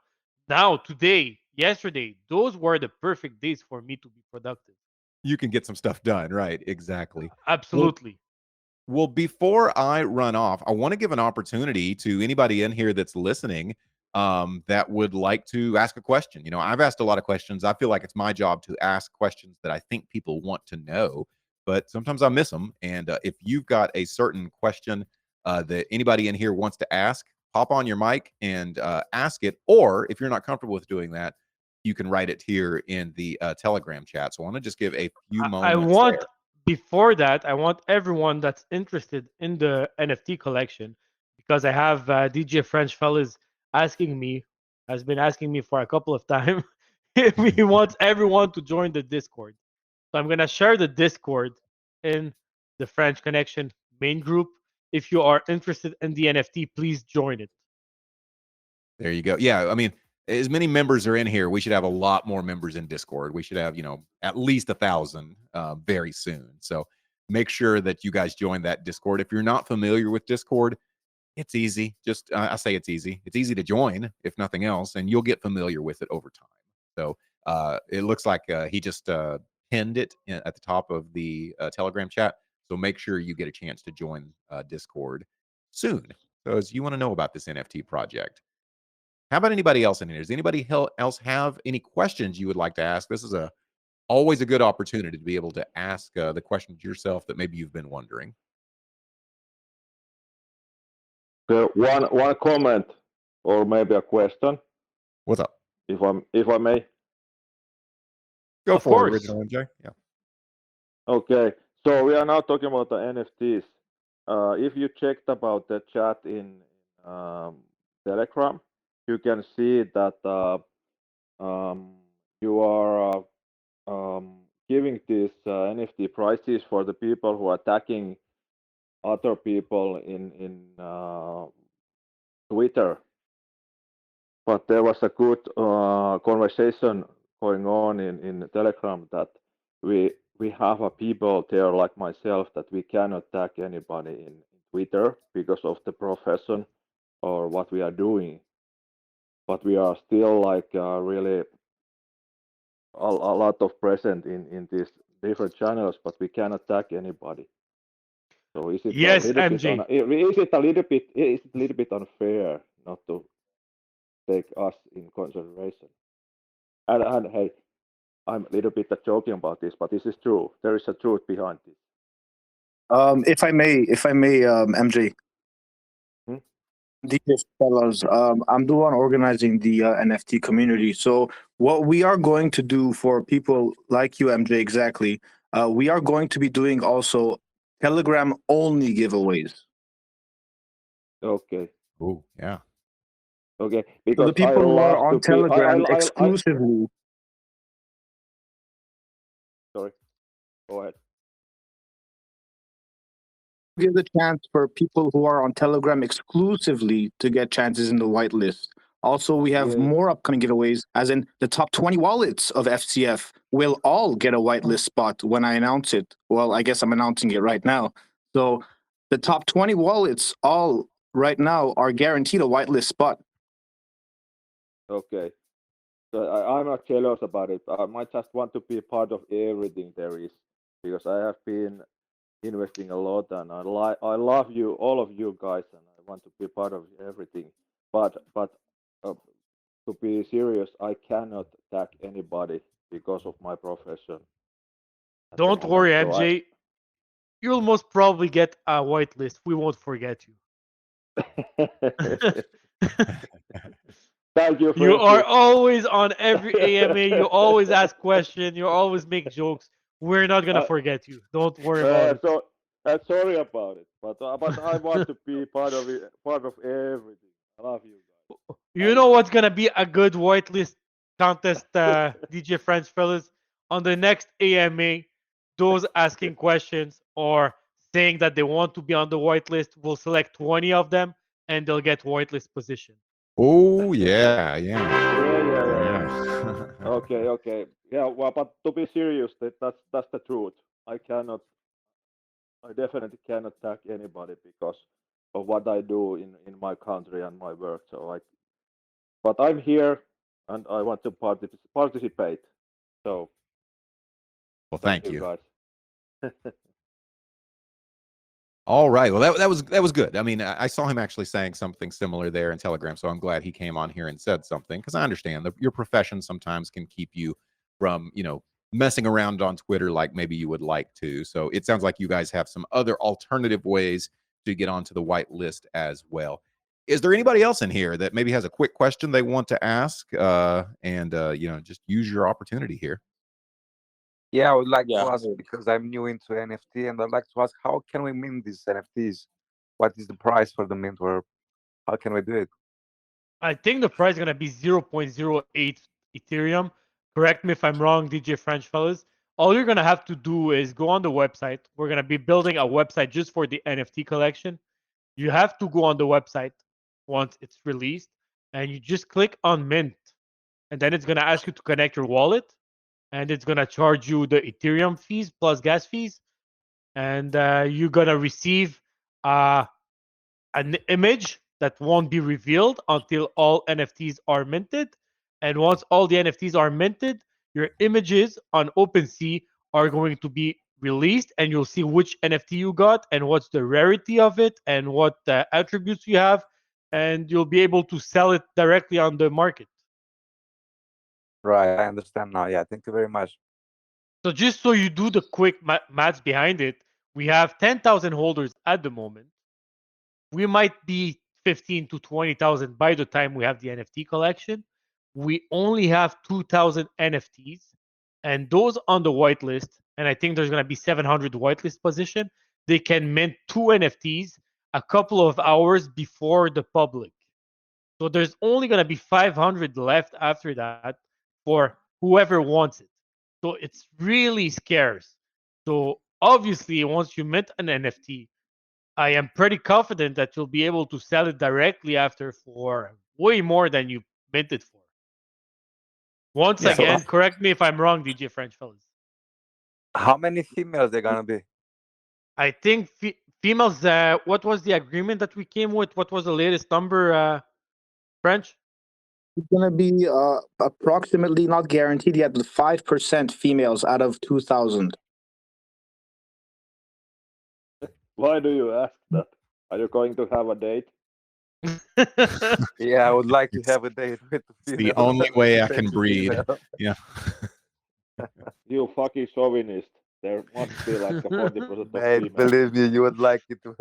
Now, today, yesterday, those were the perfect days for me to be productive. You can get some stuff done, right? Exactly. Well, Absolutely. Well, before I run off, I want to give an opportunity to anybody in here that's listening that would like to ask a question. I've asked a lot of questions. I feel like it's my job to ask questions that I think people want to know, but sometimes I miss them. And if you've got a certain question that anybody in here wants to ask, pop on your mic and ask it. Or if you're not comfortable with doing that, you can write it here in the Telegram chat. So I want to just give a few I moments want there. before that, I want everyone that's interested in the NFT collection because I have DJ French fellas asking me, has been asking me for a couple of times if he wants everyone to join the Discord. So I'm gonna share the Discord in the French Connection main group. If you are interested in the NFT, please join it. There you go. Yeah, I mean, as many members are in here, we should have a lot more members in Discord. We should have, at least 1,000 very soon. So make sure that you guys join that Discord. If you're not familiar with Discord, it's easy. Just I say it's easy. It's easy to join, if nothing else, and you'll get familiar with it over time. So it looks like he just pinned it at the top of the Telegram chat. So make sure you get a chance to join Discord soon, because you want to know about this NFT project. How about anybody else in here? Does anybody else have any questions you would like to ask? This is always a good opportunity to be able to ask the questions yourself that maybe you've been wondering. One comment or maybe a question. What's up? If I may. Go Of for it, course. original MJ. Yeah. Okay, so we are now talking about the NFTs. If you checked about the chat in Telegram, you can see that you are giving these NFT prices for the people who are attacking other people in Twitter. But there was a good conversation going on in Telegram that we have a people there like myself that we cannot tag anybody in Twitter because of the profession or what we are doing. But we are still like really a lot of present in these different channels, but we cannot tag anybody. So is it Yes, a little MJ. is it a little bit unfair not to take us in consideration? And hey, I'm a little bit joking about this, but this is true. There is a truth behind this. If I may, MJ. Hmm? DJ fellas, I'm the one organizing the NFT community. So what we are going to do for people like you, MJ, exactly, we are going to be doing also Telegram only giveaways. Okay. Oh, yeah. Okay. So Because the people who are on Telegram exclusively. Sorry. Go ahead. Give the chance for people who are on Telegram exclusively to get chances in the whitelist. Also, we have more upcoming giveaways, as in the top 20 wallets of FCF will all get a whitelist spot when I announce it. Well, I guess I'm announcing it right now. So the top 20 wallets all right now are guaranteed a whitelist spot. Okay. So I'm not jealous about it. I might just want to be part of everything there is, because I have been investing a lot, and I love you, all of you guys, and I want to be part of everything. But to be serious, I cannot tag anybody because of my profession. Don't worry, So MJ. You'll most probably get a whitelist. We won't forget you. Thank you, Frenchie. You are always on every AMA. You always ask questions. You always make jokes. We're not gonna forget you. Don't worry about it. So sorry about it, but I want to be part of it, part of everything. I love you guys. You know what's gonna be a good whitelist contest, DJ French fellas? On the next AMA, those asking questions or saying that they want to be on the whitelist, we'll select 20 of them and they'll get whitelist position. Oh, yeah. Okay. Yeah, well, but to be serious, that's the truth. I definitely cannot tag anybody because of what I do in my country and my work. But I'm here and I want to participate. So, well, thank you. Guys. All right. Well, that was good. I mean, I saw him actually saying something similar there in Telegram, so I'm glad he came on here and said something, because I understand that your profession sometimes can keep you from, messing around on Twitter like maybe you would like to. So it sounds like you guys have some other alternative ways to get onto the white list as well. Is there anybody else in here that maybe has a quick question they want to ask? Just use your opportunity here. Yeah, I would like to ask, because I'm new into NFT, and I'd like to ask, how can we mint these NFTs? What is the price for the mint, or how can we do it? I think the price is going to be 0.08 Ethereum. Correct me if I'm wrong, DJ French fellas. All you're going to have to do is go on the website. We're going to be building a website just for the NFT collection. You have to go on the website once it's released, and you just click on mint. And then it's going to ask you to connect your wallet, and it's going to charge you the Ethereum fees plus gas fees. And you're going to receive an image that won't be revealed until all NFTs are minted. And once all the NFTs are minted, your images on OpenSea are going to be released, and you'll see which NFT you got and what's the rarity of it and what attributes you have, and you'll be able to sell it directly on the market. Right, I understand now. Yeah, thank you very much. So just so you do the quick maths behind it, we have 10,000 holders at the moment. We might be 15 to 20,000 by the time we have the NFT collection. We only have 2,000 NFTs, and those on the whitelist, and I think there's going to be 700 whitelist position, they can mint 2 NFTs a couple of hours before the public. So there's only going to be 500 left after that for whoever wants it. So it's really scarce. So obviously, once you mint an NFT, I am pretty confident that you'll be able to sell it directly after for way more than you minted for. Once again, correct me if I'm wrong, DJ French fellas. How many females they're gonna be? I think females. What was the agreement that we came with? What was the latest number, French? It's going to be approximately, not guaranteed yet, but 5% females out of 2,000. Why do you ask that? Are you going to have a date? Yeah, I would like to have a date with the female. The only way I can Sexy breed. female. Yeah. You fucking chauvinist. There must be like a 40% of Man, females. believe me, you would like it. Oh,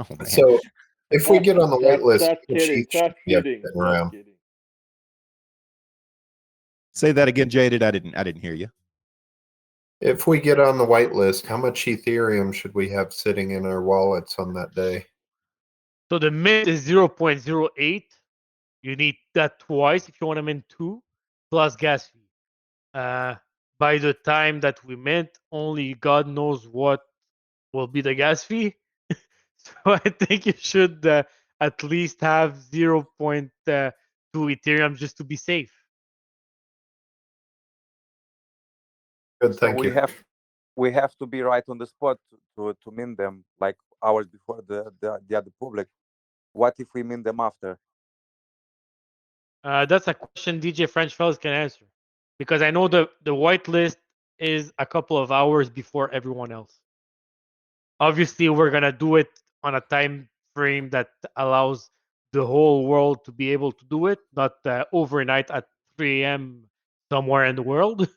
man. So if we get on the whitelist, Just kidding. Just kidding. Just kidding. Say that again, Jaded. I didn't hear you. if we get on the whitelist, how much Ethereum should we have sitting in our wallets on that day? So the mint is 0.08. You need that twice if you want to mint 2 plus gas fee. By the time that we mint, only God knows what will be the gas fee. So I think you should at least have 0.2 Ethereum just to be safe. Good, So thank you. we have to be right on the spot to mint them like hours before the other public. What if we mint them after? That's a question DJ French fellas can answer, because I know the whitelist is a couple of hours before everyone else. Obviously, we're gonna do it on a time frame that allows the whole world to be able to do it, not overnight at 3 a.m. somewhere in the world.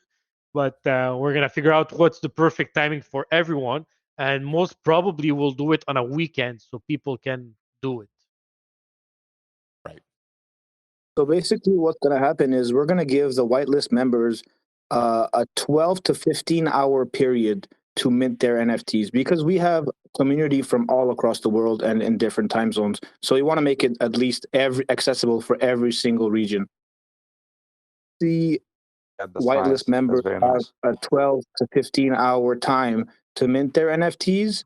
But we're gonna figure out what's the perfect timing for everyone, and most probably we'll do it on a weekend so people can do it. Right. So basically, what's going to happen is we're going to give the whitelist members a 12 to 15 hour period to mint their NFTs, because we have community from all across the world and in different time zones. So we want to make it at least accessible for every single region. The whitelist members have a 12 to 15 hour time to mint their NFTs.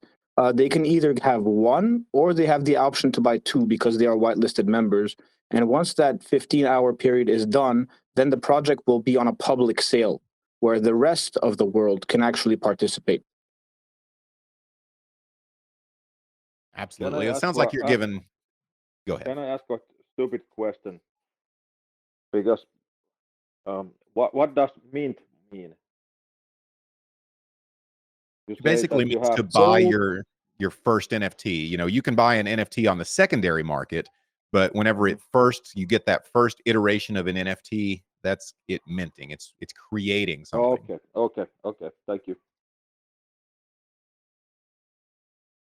They can either have 1 or they have the option to buy 2 because they are whitelisted members. And once that 15-hour period is done, then the project will be on a public sale where the rest of the world can actually participate. Absolutely. It sounds like you're giving. Go ahead. Can I ask a stupid question? Because what does mint mean? It basically means to buy your first NFT. You know, you can buy an NFT on the secondary market, but whenever you get that first iteration of an NFT, that's it minting. It's creating something. Okay. Thank you.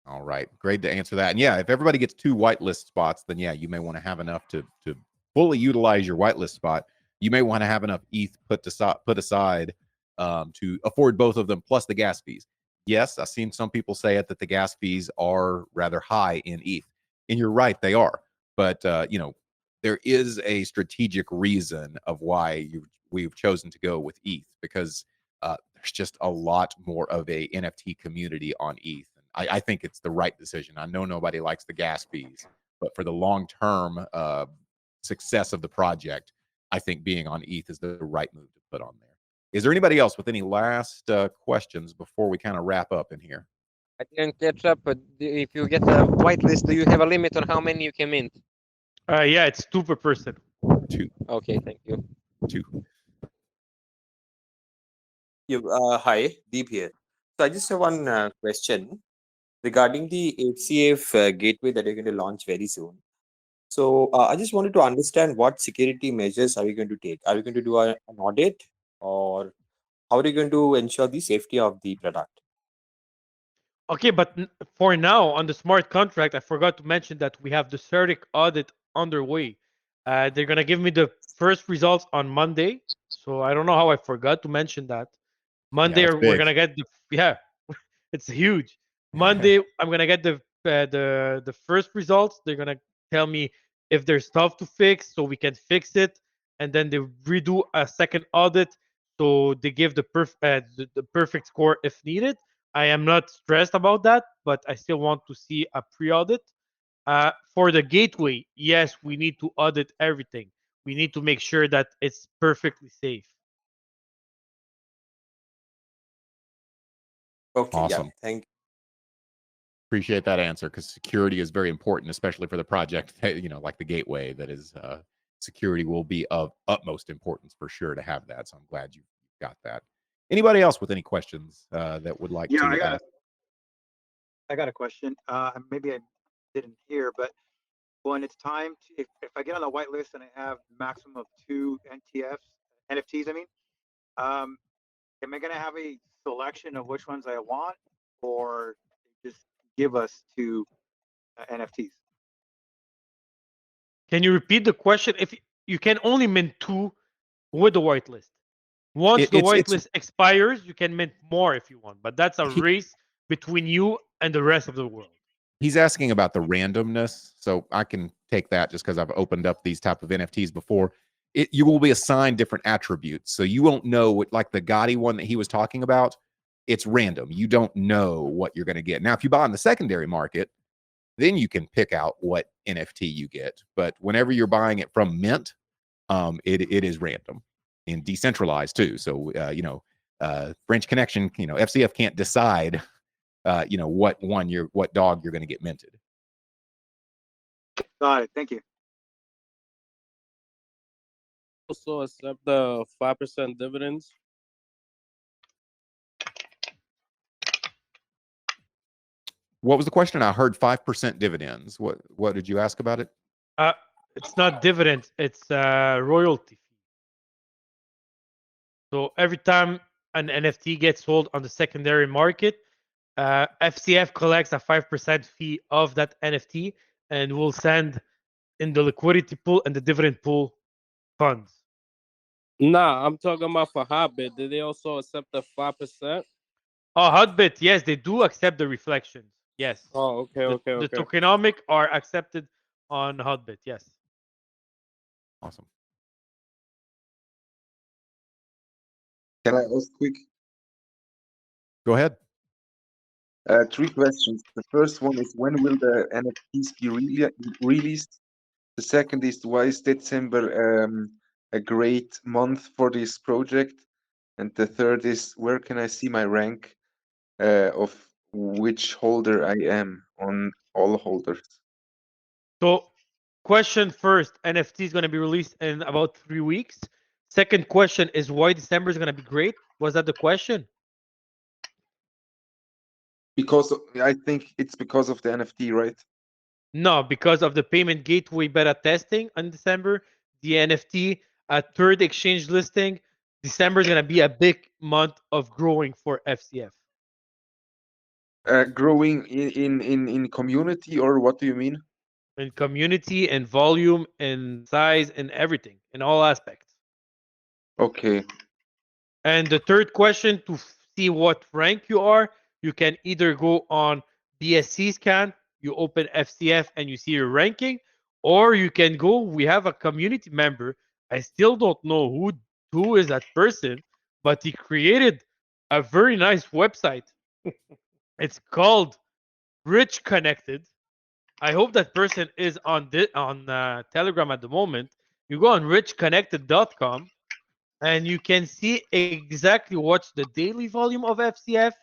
All right, great to answer that. And yeah, if everybody gets 2 whitelist spots, then yeah, you may want to have enough to fully utilize your whitelist spot. You may want to have enough ETH put aside to afford both of them plus the gas fees. Yes, I've seen some people say that the gas fees are rather high in ETH, and you're right, they are. But you know, there is a strategic reason of why we've chosen to go with ETH, because there's just a lot more of a NFT community on ETH. And I think it's the right decision. I know nobody likes the gas fees, but for the long-term success of the project, I think being on ETH is the right move to put on there. Is there anybody else with any last questions before we kind of wrap up in here? I didn't catch up, but if you get a whitelist, do you have a limit on how many you can mint? Yeah, it's 2 per person. 2. Okay, thank you. 2. Hi, Deep here. So I just have one question regarding the HCF gateway that you're going to launch very soon. So I just wanted to understand what security measures are we going to take? Are we going to do an audit, or how are you going to ensure the safety of the product? Okay, but for now on the smart contract, I forgot to mention that we have the CERTIC audit underway. They're gonna give me the first results on Monday, so I don't know how I forgot to mention that. Monday that's we're big. gonna get the yeah, it's huge. Monday I'm gonna get the first results. They're gonna tell me if there's stuff to fix, so we can fix it, and then they redo a second audit, so they give the perfect score if needed. I am not stressed about that, but I still want to see a pre-audit. For the gateway, yes, we need to audit everything. We need to make sure that it's perfectly safe. Okay, yeah, Awesome. thank you. Appreciate that answer, because security is very important, especially for the project, like the gateway. That is, security will be of utmost importance for sure to have that. So I'm glad you got that. Anybody else with any questions that would like Yeah, to ask? I got a question. Maybe I didn't hear, but when it's time to, if I get on the whitelist and I have maximum of 2 NFTs, I mean, am I going to have a selection of which ones I want, or just give us 2 NFTs? Can you repeat the question? If you can only mint 2 with the whitelist. Once the whitelist expires, you can mint more if you want, but that's a race between you and the rest of the world. He's asking about the randomness, so I can take that just because I've opened up these type of NFTs before. You will be assigned different attributes, so you won't know what, like the Gotti one that he was talking about. It's random. You don't know what you're going to get. Now, if you buy in the secondary market, then you can pick out what NFT you get. But whenever you're buying it from Mint, it is random and decentralized too. So French Connection, FCF can't decide what dog you're going to get minted. Got it. Thank you. Also accept the 5% dividends. What was the question? I heard 5% dividends. What did you ask about it? It's not dividends, it's royalty fee. So every time an NFT gets sold on the secondary market, FCF collects a 5% fee of that NFT and will send in the liquidity pool and the dividend pool funds. Nah, I'm talking about for Hotbit. Did they also accept the 5%? Oh, Hotbit, yes, they do accept the reflections. Yes. Oh, okay. The tokenomic are accepted on Hotbit. Yes. Awesome. Can I ask quick? Go ahead. 3 questions. The first one is, when will the NFTs be released? The second is, why is December a great month for this project? And the third is, where can I see my rank of which holder I am on all holders? So, question first, NFT is going to be released in about 3 weeks. Second question is, why December is going to be great? Was that the question? Because I think it's because of the NFT, right? No, because of the payment gateway beta testing in December, the NFT, a third exchange listing. December is going to be a big month of growing for FCF. Growing in community, or what do you mean? In community and volume and size and everything, in all aspects. Okay. And the third question, to see what rank you are, you can either go on BSC scan, you open FCF and you see your ranking, or you can go, we have a community member. I still don't know who is that person, but he created a very nice website. It's called Rich Connected. I hope that person is on Telegram at the moment. You go on richconnected.com and you can see exactly what's the daily volume of FCF,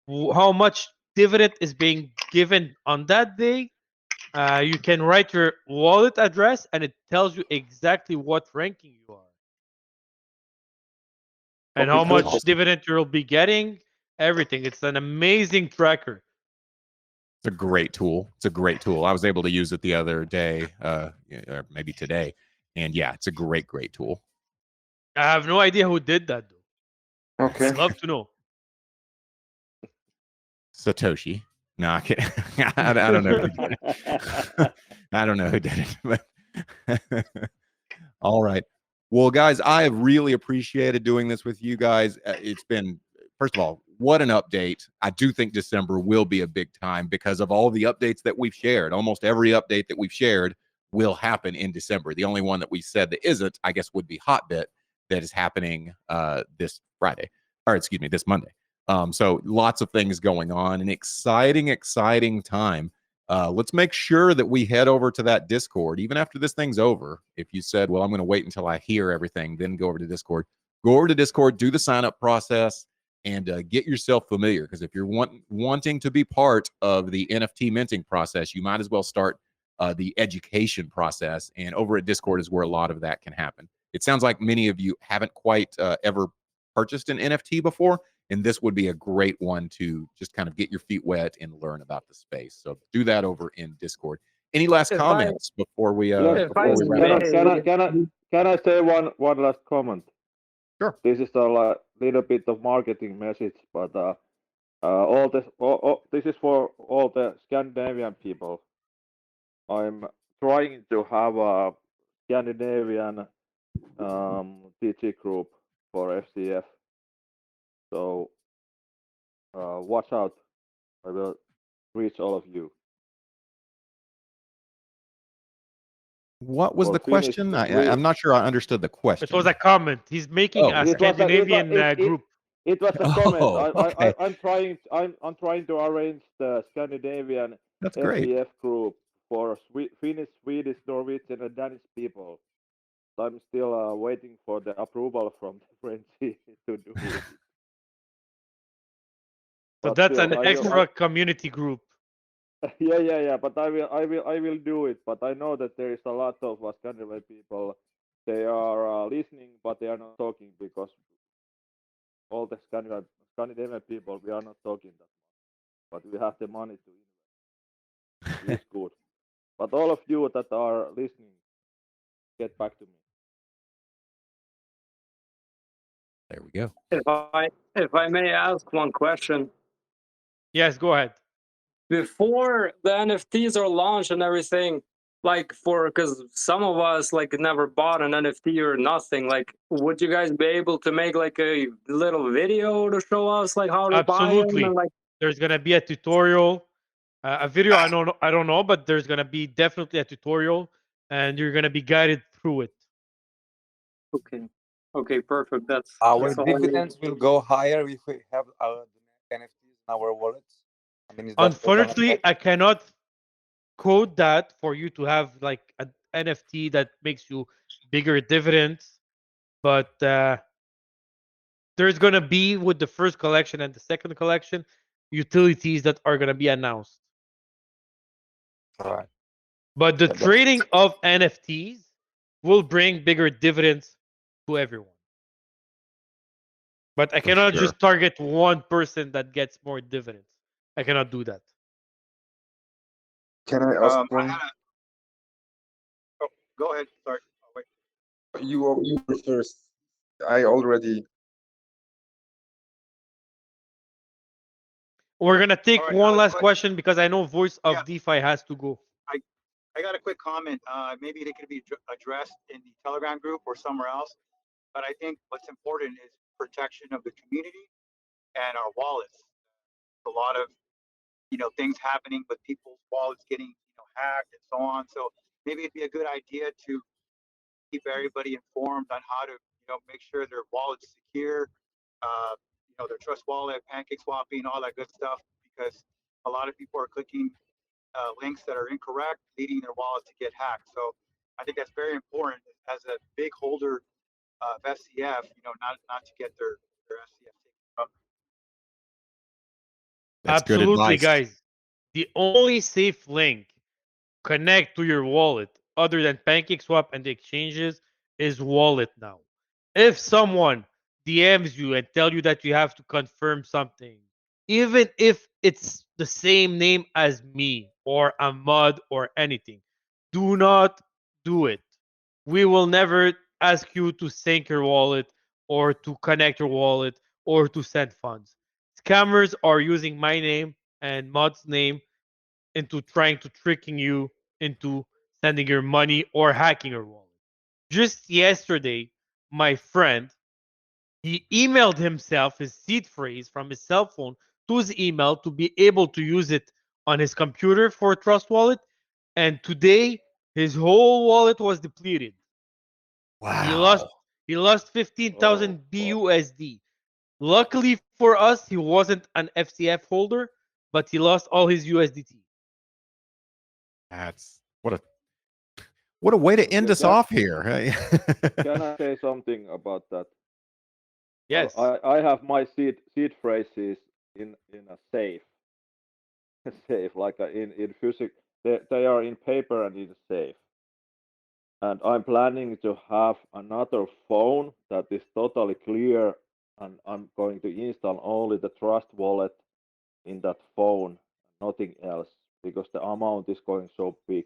how much dividend is being given on that day. You can write your wallet address and it tells you exactly what ranking you are. and how much dividend you'll be getting. Everything. It's an amazing tracker. It's a great tool. It's a great tool. I was able to use it the other day, or maybe today, and yeah, it's a great tool. I have no idea who did that though. Okay. I'd love to know. Satoshi. No, I can't. I don't know. Who did it. I don't know who did it. But all right. Well, guys, I have really appreciated doing this with you guys. It's been, first of all, what an update. I do think December will be a big time because of all the updates that we've shared. Almost every update that we've shared will happen in December. The only one that we said that isn't, I guess, would be Hotbit, that is happening this Friday, or excuse me, this Monday. So lots of things going on. An exciting time. Let's make sure that we head over to that Discord, even after this thing's over. If you said, well, I'm going to wait until I hear everything, then go over to Discord. Go over to Discord, do the sign-up process, and get yourself familiar. Because if you're wanting to be part of the NFT minting process, you might as well start the education process. And over at Discord is where a lot of that can happen. It sounds like many of you haven't quite ever purchased an NFT before, and this would be a great one to just kind of get your feet wet and learn about the space. So do that over in Discord. Any last comments before we wrap up? Can I say one last comment? Sure. This is a little bit of marketing message, but this is for all the Scandinavian people. I'm trying to have a Scandinavian TG group for FCF. So watch out. I will reach all of you. What was the question? I'm not sure I understood the question. It was a comment. He's making a Scandinavian group. It was a comment. Okay. I'm trying to arrange the Scandinavian That's great. FCF group for Finnish, Swedish, Norwegian, and Danish people. So I'm still waiting for the approval from the Frenchie to do it. So that's an extra community group. Yeah. But I will do it. But I know that there is a lot of Scandinavian people. They are listening, but they are not talking because all the Scandinavian people, we are not talking that much. But we have the money to invest. It's good. But all of you that are listening, get back to me. There we go. If I may ask one question. Yes, go ahead. Before the NFTs are launched and everything, because some of us never bought an NFT or nothing, would you guys be able to make a little video to show us how to buy them? And, there's gonna be a tutorial, a video. I don't know, but there's gonna be definitely a tutorial, and you're gonna be guided through it. Okay, perfect. That's our dividends will go higher if we have the NFTs in our wallets. Unfortunately, I cannot code that for you to have an NFT that makes you bigger dividends, but there's gonna be, with the first collection and the second collection, utilities that are gonna be announced. All right. But the trading of NFTs will bring bigger dividends to everyone. But I cannot just target one person that gets more dividends. I cannot do that. Can I ask one? Go ahead. Sorry. Oh, wait. You were first. I already. We're gonna take one last question because I know Voice of DeFi has to go. I got a quick comment. Maybe it could be addressed in the Telegram group or somewhere else. But I think what's important is protection of the community and our wallets. A lot of things happening with people's wallets getting hacked and so on. So maybe it'd be a good idea to keep everybody informed on how to make sure their wallet's secure. Their Trust Wallet, Pancake swapping, all that good stuff, because a lot of people are clicking links that are incorrect, leading their wallet to get hacked. So I think that's very important as a big holder of FCF, not to get their FCF taken from them. That's Absolutely, good advice. guys. The only safe link connect to your wallet other than PancakeSwap and the exchanges is wallet now. If someone DMs you and tell you that you have to confirm something, even if it's the same name as me or Ahmad or anything, do not do it. We will never ask you to sync your wallet or to connect your wallet or to send funds. Scammers are using my name and Mod's name into trying to tricking you into sending your money or hacking your wallet. Just yesterday, my friend, he emailed himself his seed phrase from his cell phone to his email to be able to use it on his computer for Trust Wallet. And today, his whole wallet was depleted. Wow. He lost 15,000 BUSD. Luckily for us, he wasn't an FCF holder, but he lost all his USDT. That's what a way to end us off here. Can I say something about that? Yes. I have my seed phrases in a safe. Safe, like in physics. They are in paper and in safe. And I'm planning to have another phone that is totally clear, and I'm going to install only the Trust Wallet in that phone, nothing else, because the amount is going so big.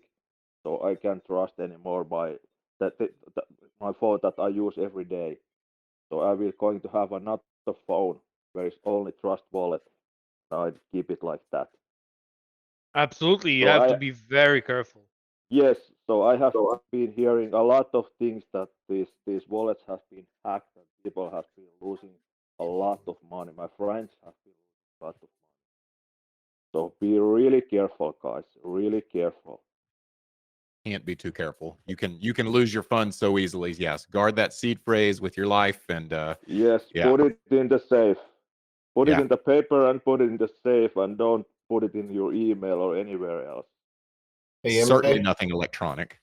So I can't trust anymore my phone that I use every day. So I will going to have another phone where it's only Trust Wallet. I keep it like that. Absolutely, you So have to be very careful. Yes, so I have been hearing a lot of things that these wallets have been hacked and people have been losing a lot of money. My friends have been losing a lot of money. So be really careful, guys. Really careful. Can't be too careful. You can lose your funds so easily. Yes, guard that seed phrase with your life, and yes, yeah. put it in the safe. Put Yeah. it in the paper and put it in the safe, and don't put it in your email or anywhere else. Hey, Certainly MJ, nothing electronic.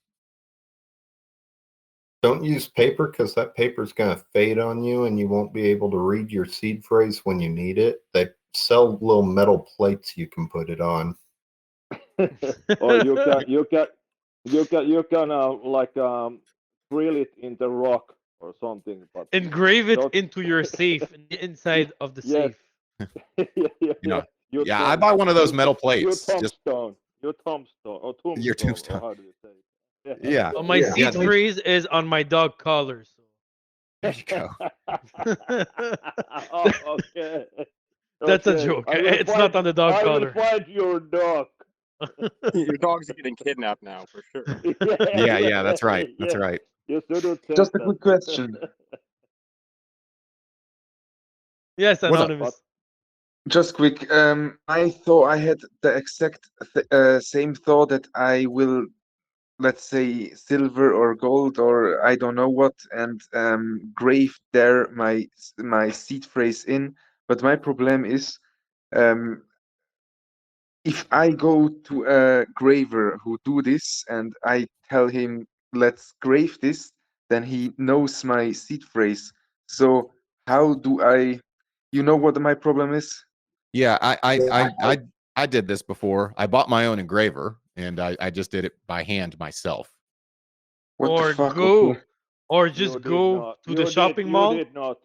don't use paper because that paper's going to fade on you and you won't be able to read your seed phrase when you need it. They sell little metal plates you can put it on. Or you can like drill it in the rock or something, but Engrave it don't- into your safe, in the inside of the Yes. safe. Your Yeah, I buy one of those metal Your plates. Just tombstone. Your tombstone. Or tombstone. your Or tombstone. how do you say it? Yeah. Oh, my seed phrase is on my dog collar. So. There you go. Oh, okay. That's a Okay. joke. I will It's not on the dog I collar. will find your dog. Your dog's getting kidnapped now for sure. Yeah, that's right. That's right. You shouldn't Just a that. quick question. Yes, What's up? Anonymous. Just quick. I thought I had the exact same thought that I will, let's say, silver or gold or I don't know what, and grave there my seed phrase in. But my problem is, if I go to a graver who do this and I tell him let's grave this, then he knows my seed phrase. So how do I? You know what my problem is? Yeah, I did this before. I bought my own engraver and I just did it by hand myself. What Or the fuck? go, Okay. or You just did go not. to You the did- shopping you mall. did not.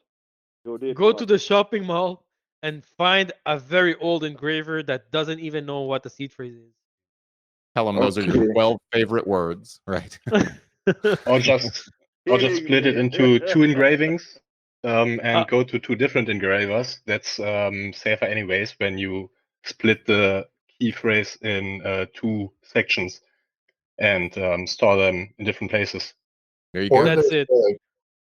You did Go not. to the shopping mall and find a very old engraver that doesn't even know what the seed phrase is. Tell them those are your Okay. 12 favorite words, right? Or just split it into two engravings and go to two different engravers. That's safer anyways when you split the key phrase in two sections and store them in different places. There you Or go. That's there's it. a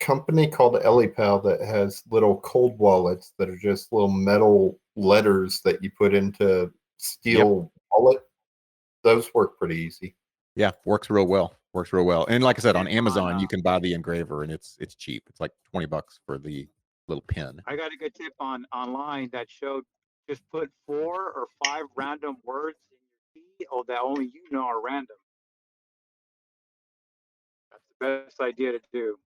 company called Elipal that has little cold wallets that are just little metal letters that you put into steel wallet. Those work pretty easy. Yeah, works real well. Works real well. And like I said, on Amazon, you can buy the engraver and it's cheap. It's like $20 for the little pin. I got a good tip online that showed just put 4 or 5 random words in your key, or that only you know are random. That's the best idea to do.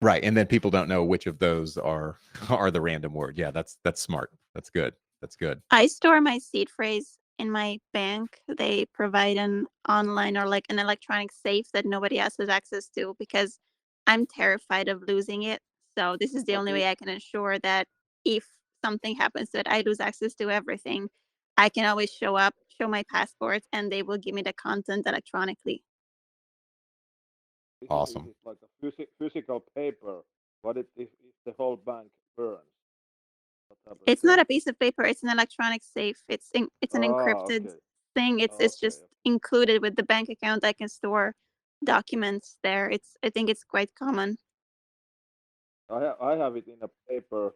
Right. And then people don't know which of those are the random word. Yeah, that's smart. That's good. That's good. I store my seed phrase in my bank. They provide an online or like an electronic safe that nobody else has access to because I'm terrified of losing it. So this is the only way I can ensure that if something happens that I lose access to everything, I can always show up, show my passport, and they will give me the content electronically. Awesome. It's like a physical paper. What if the whole bank burns? It's not a piece of paper. It's an electronic safe. It's an encrypted Okay. thing. It's just included with the bank account. I can store documents there. I think it's quite common. I have it in a paper,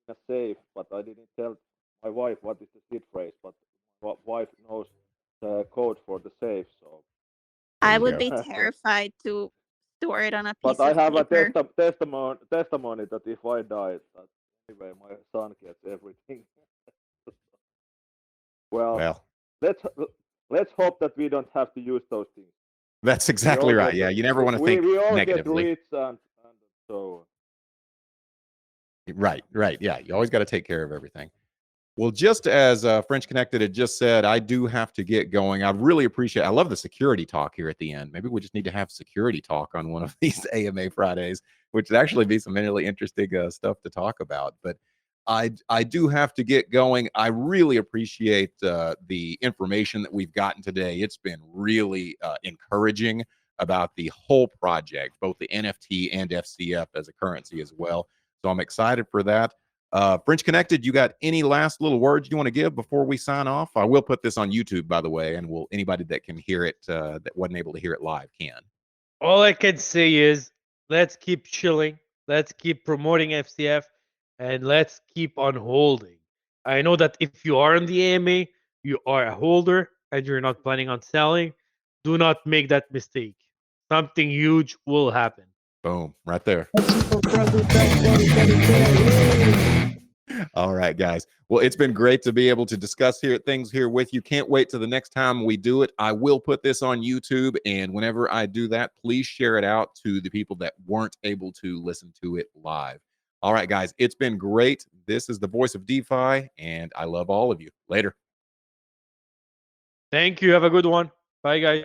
in a safe, but I didn't tell my wife what is the seed phrase. But my wife knows the code for the safe, so. I would be terrified to store it on a piece But I of have paper. a testimony that if I die, that anyway, my son gets everything. well, let's hope that we don't have to use those things. That's exactly right. Yeah, you never want to think we all negatively. get rich and so. Right. Yeah, you always got to take care of everything. Well, just as French Connected had just said, I do have to get going. I really appreciate I love the security talk here at the end. Maybe we just need to have security talk on one of these AMA Fridays, which would actually be some really interesting stuff to talk about. But I do have to get going. I really appreciate the information that we've gotten today. It's been really encouraging about the whole project, both the NFT and FCF as a currency as well. So I'm excited for that. French Connected, you got any last little words you want to give before we sign off? I will put this on YouTube, by the way, and anybody that can hear it that wasn't able to hear it live can. All I can say is let's keep chilling, let's keep promoting FCF, and let's keep on holding. I know that if you are in the AMA, you are a holder and you're not planning on selling, do not make that mistake. Something huge will happen. Boom, right there. All right, guys. Well, it's been great to be able to discuss things here with you. Can't wait till the next time we do it. I will put this on YouTube, and whenever I do that, please share it out to the people that weren't able to listen to it live. All right, guys. It's been great. This is the Voice of DeFi, and I love all of you. Later. Thank you. Have a good one. Bye, guys.